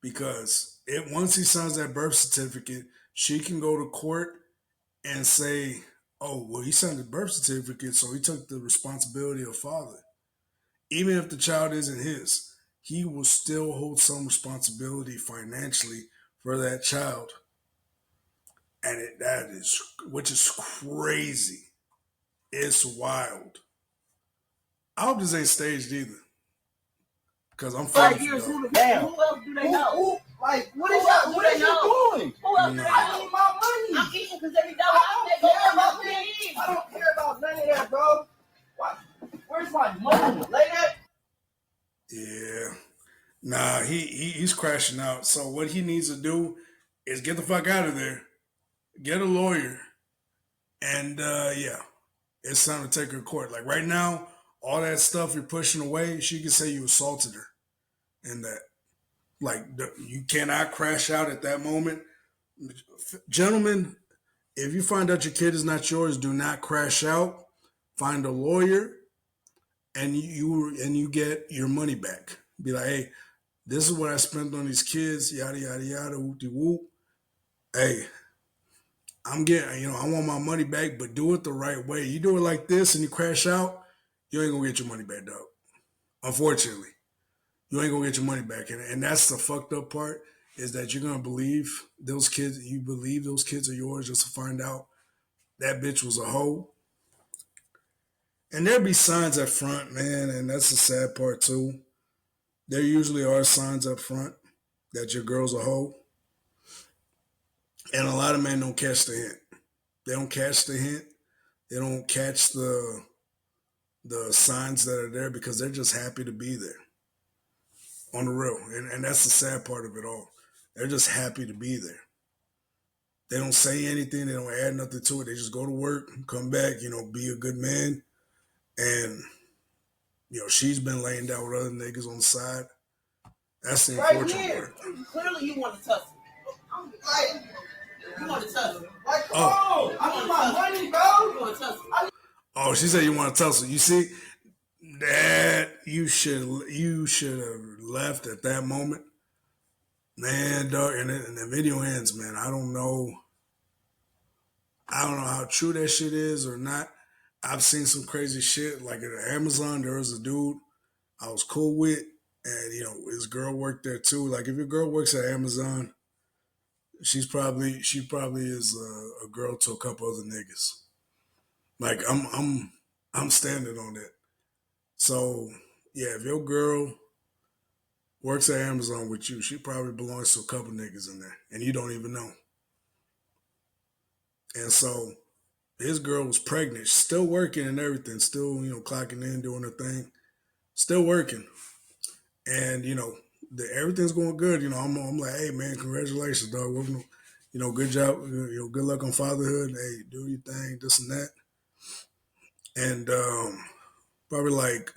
Because once he signs that birth certificate, she can go to court and say, oh, well, he signed the birth certificate, so he took the responsibility of father. even if the child isn't his, he will still hold some responsibility financially for that child. And which is crazy. It's wild. I hope this ain't staged either. Because I'm 5 years, who else do they know? Like, what is y'all doing? Who else do they know? I need my money. I'm eating because every dollar I care about me. I don't care about none of that, bro. What? Where's my money? Lay that. Yeah. Nah, he's crashing out. So what he needs to do is get the fuck out of there, get a lawyer, and yeah, it's time to take her to court. Like right now, all that stuff you're pushing away, she can say you assaulted her, and that like you cannot crash out at that moment. Gentlemen, if you find out your kid is not yours, do not crash out. Find a lawyer, and you get your money back. Be like, hey, this is what I spent on these kids, yada, yada, yada, whoop-de whoop. Hey, I'm getting, I want my money back, but do it the right way. You do it like this and you crash out, you ain't gonna get your money back, dog. Unfortunately, you ain't gonna get your money back. And that's the fucked up part, is that you're gonna believe those kids, you believe those kids are yours just to find out that bitch was a hoe. And there'll be signs up front, man, and that's the sad part too. There usually are signs up front that your girl's a hoe. And a lot of men don't catch the hint. They don't catch the hint. They don't catch the signs that are there because they're just happy to be there. On the real. And that's the sad part of it all. They're just happy to be there. They don't say anything. They don't add nothing to it. They just go to work, come back, be a good man. And, she's been laying down with other niggas on the side. That's the unfortunate part. Clearly you want to tussle. Like, you want to tussle. Like, come on. I want my money, bro. You want to tussle. Oh, she said you want to tussle. You see, that you should have left at that moment. Man, dog, and the video ends, man. I don't know how true that shit is or not. I've seen some crazy shit. Like at Amazon, there was a dude I was cool with, and his girl worked there too. Like if your girl works at Amazon, she probably is a girl to a couple other niggas. Like I'm standing on that. So yeah, if your girl works at Amazon with you, she probably belongs to a couple niggas in there, and you don't even know. And so his girl was pregnant, still working and everything, still clocking in, doing her thing, still working, and everything's going good. I'm like, hey man, congratulations, dog. Good job. Good luck on fatherhood. Hey, do your thing, this and that. And probably like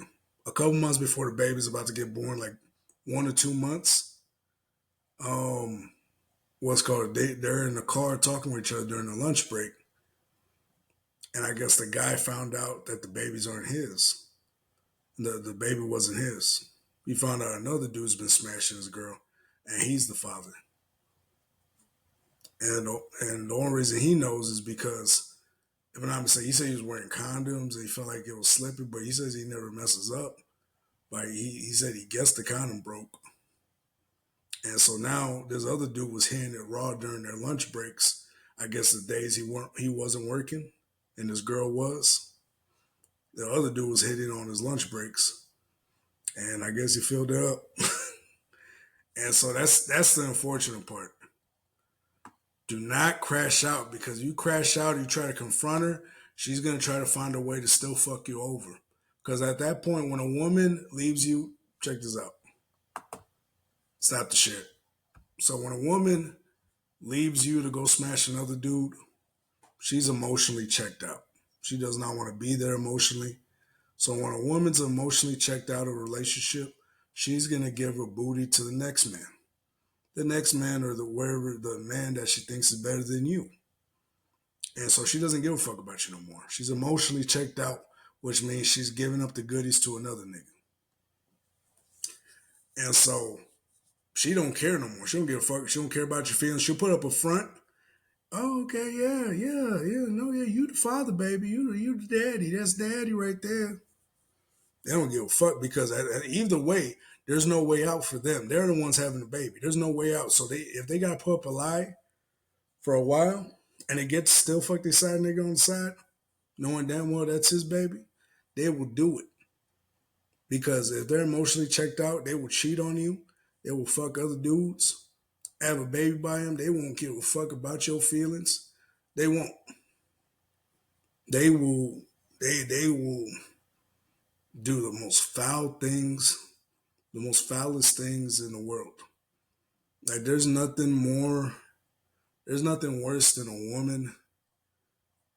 a couple months before the baby's about to get born, like 1 or 2 months, they're in the car talking with each other during the lunch break. And I guess the guy found out that the babies aren't his. The baby wasn't his. He found out another dude's been smashing his girl, and he's the father. And the only reason he knows is because, if I'm not mistaken, he said he was wearing condoms and he felt like it was slipping, but he says he never messes up. Like he said he guessed the condom broke. And so now this other dude was hitting it raw during their lunch breaks. I guess the days he wasn't working and this girl was. The other dude was hitting on his lunch breaks. And I guess he filled it up. And so that's the unfortunate part. Do not crash out, because you crash out, you try to confront her, she's going to try to find a way to still fuck you over. Because at that point, when a woman leaves you, check this out. Stop the shit. So when a woman leaves you to go smash another dude, she's emotionally checked out. She does not want to be there emotionally. So when a woman's emotionally checked out of a relationship, she's going to give her booty to the next man. The next man, or the man that she thinks is better than you. And so she doesn't give a fuck about you no more. She's emotionally checked out, which means she's giving up the goodies to another nigga. And so she don't care no more. She don't give a fuck. She don't care about your feelings. She'll put up a front. Oh, okay, yeah. No, yeah, you the father, baby. You the daddy. That's daddy right there. They don't give a fuck because either way, there's no way out for them. They're the ones having the baby. There's no way out. So if they got to put up a lie for a while and they get to still fuck their side nigga on the side, knowing damn well that's his baby, they will do it. Because if they're emotionally checked out, they will cheat on you. They will fuck other dudes, have a baby by him. They won't give a fuck about your feelings. They won't. They will do the most foul things, the most foulest things in the world. Like there's nothing worse than a woman.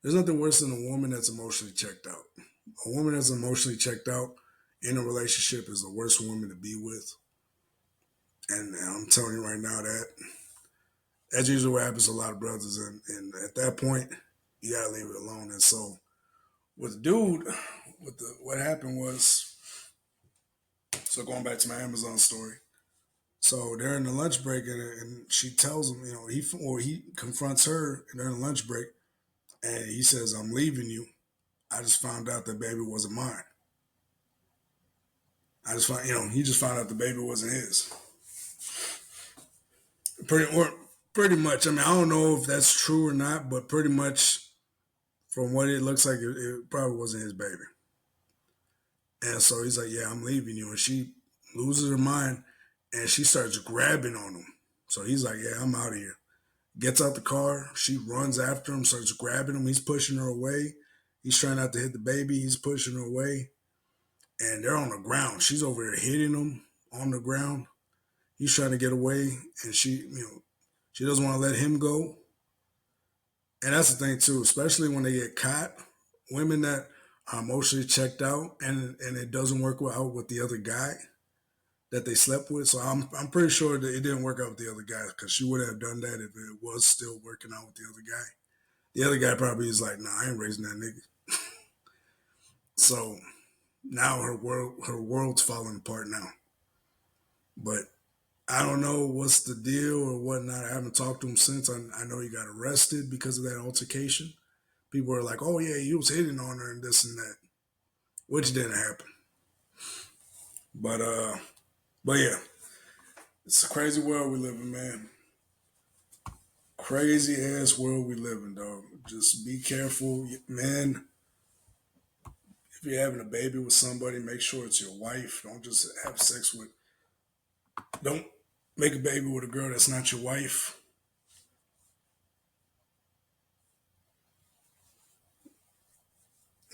There's nothing worse than a woman that's emotionally checked out. A woman that's emotionally checked out in a relationship is the worst woman to be with. And I'm telling you right now that's usually what happens to a lot of brothers. And at that point, you gotta leave it alone. And so with the dude, what happened was, so going back to my Amazon story. So they're in the lunch break and she tells him, he confronts her during the lunch break and he says, I'm leaving you. I just found out that baby wasn't mine. He just found out the baby wasn't his. Pretty much. I mean, I don't know if that's true or not, but pretty much from what it looks like, it probably wasn't his baby. And so he's like, yeah, I'm leaving you. And she loses her mind and she starts grabbing on him. So he's like, yeah, I'm out of here. Gets out the car. She runs after him, starts grabbing him. He's pushing her away. He's trying not to hit the baby. He's pushing her away. And they're on the ground. She's over there hitting him on the ground. He's trying to get away. And she doesn't want to let him go. And that's the thing, too, especially when they get caught. Women that are emotionally checked out and it doesn't work out with the other guy that they slept with. So I'm pretty sure that it didn't work out with the other guy because she would have done that if it was still working out with the other guy. The other guy probably is like, nah, I ain't raising that nigga. So now her world's falling apart now. But I don't know what's the deal or whatnot. I haven't talked to him since. I know he got arrested because of that altercation. People are like, oh yeah, he was hitting on her and this and that, which didn't happen. But yeah, it's a crazy world we live in, man. Crazy ass world we live in, dog. Just be careful, man. If you're having a baby with somebody, make sure it's your wife. Don't just have sex with. Don't make a baby with a girl that's not your wife.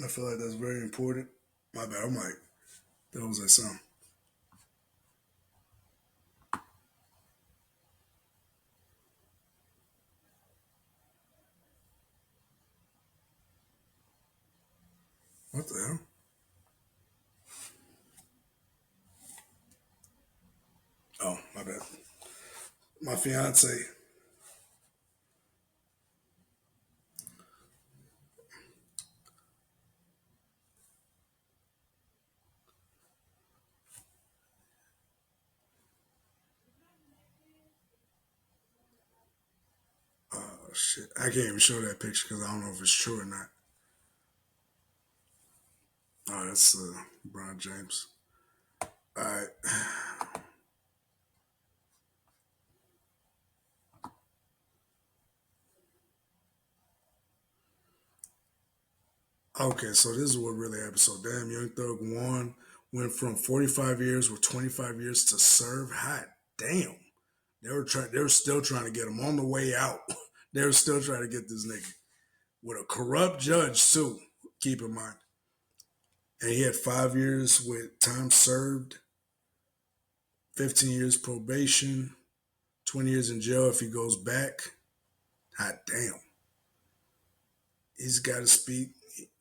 I feel like that's very important. My bad. I'm like, that was that sound. What the hell? Oh, my bad. My fiance. Oh, shit. I can't even show that picture because I don't know if it's true or not. Oh, that's LeBron James. All right. Okay, so this is what really happened. So damn, Young Thug went from 45 years with 25 years to serve. Hot damn. They were still trying to get him on the way out. They were still trying to get this nigga with a corrupt judge too. Keep in mind. And he had 5 years with time served, 15 years probation, 20 years in jail if he goes back. Hot damn. He's got to speak.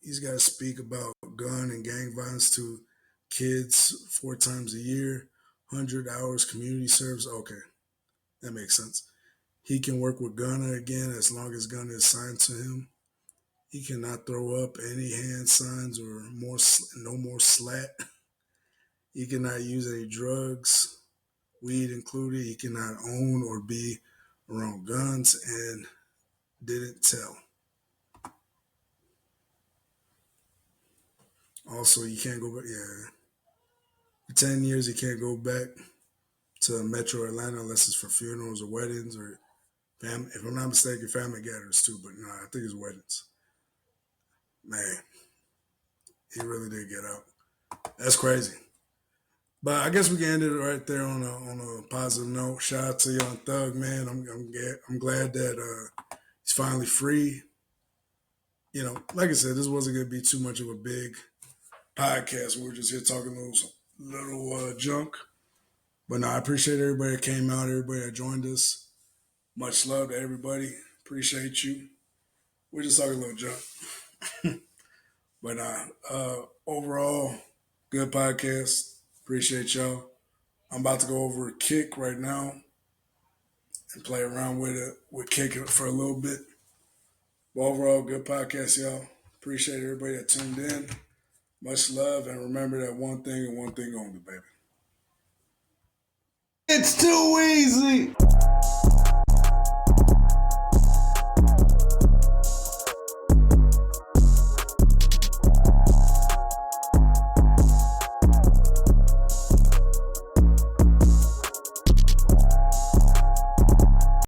He's got to speak about gun and gang violence to kids 4 times a year, 100 hours community service. Okay, that makes sense. He can work with Gunna again as long as Gunna is signed to him. He cannot throw up any hand signs or no more slat. He cannot use any drugs, weed included. He cannot own or be around guns and didn't tell. Also, you can't go back. Yeah. For 10 years, he can't go back to Metro Atlanta unless it's for funerals or weddings or family. If I'm not mistaken, family gatherings too. But no, I think it's weddings. Man, he really did get out. That's crazy. But I guess we can end it right there on a positive note. Shout out to Young Thug, man. I'm glad that he's finally free. You know, like I said, this wasn't going to be too much of a big podcast. We were just here talking little junk. But no, I appreciate everybody that came out, everybody that joined us. Much love to everybody. Appreciate you. We're just talking a little junk. But overall, good podcast. Appreciate y'all. I'm about to go over Kick right now and play around with Kick for a little bit. But overall, good podcast, y'all. Appreciate everybody that tuned in. Much love, and remember that one thing and one thing only, baby. It's too easy.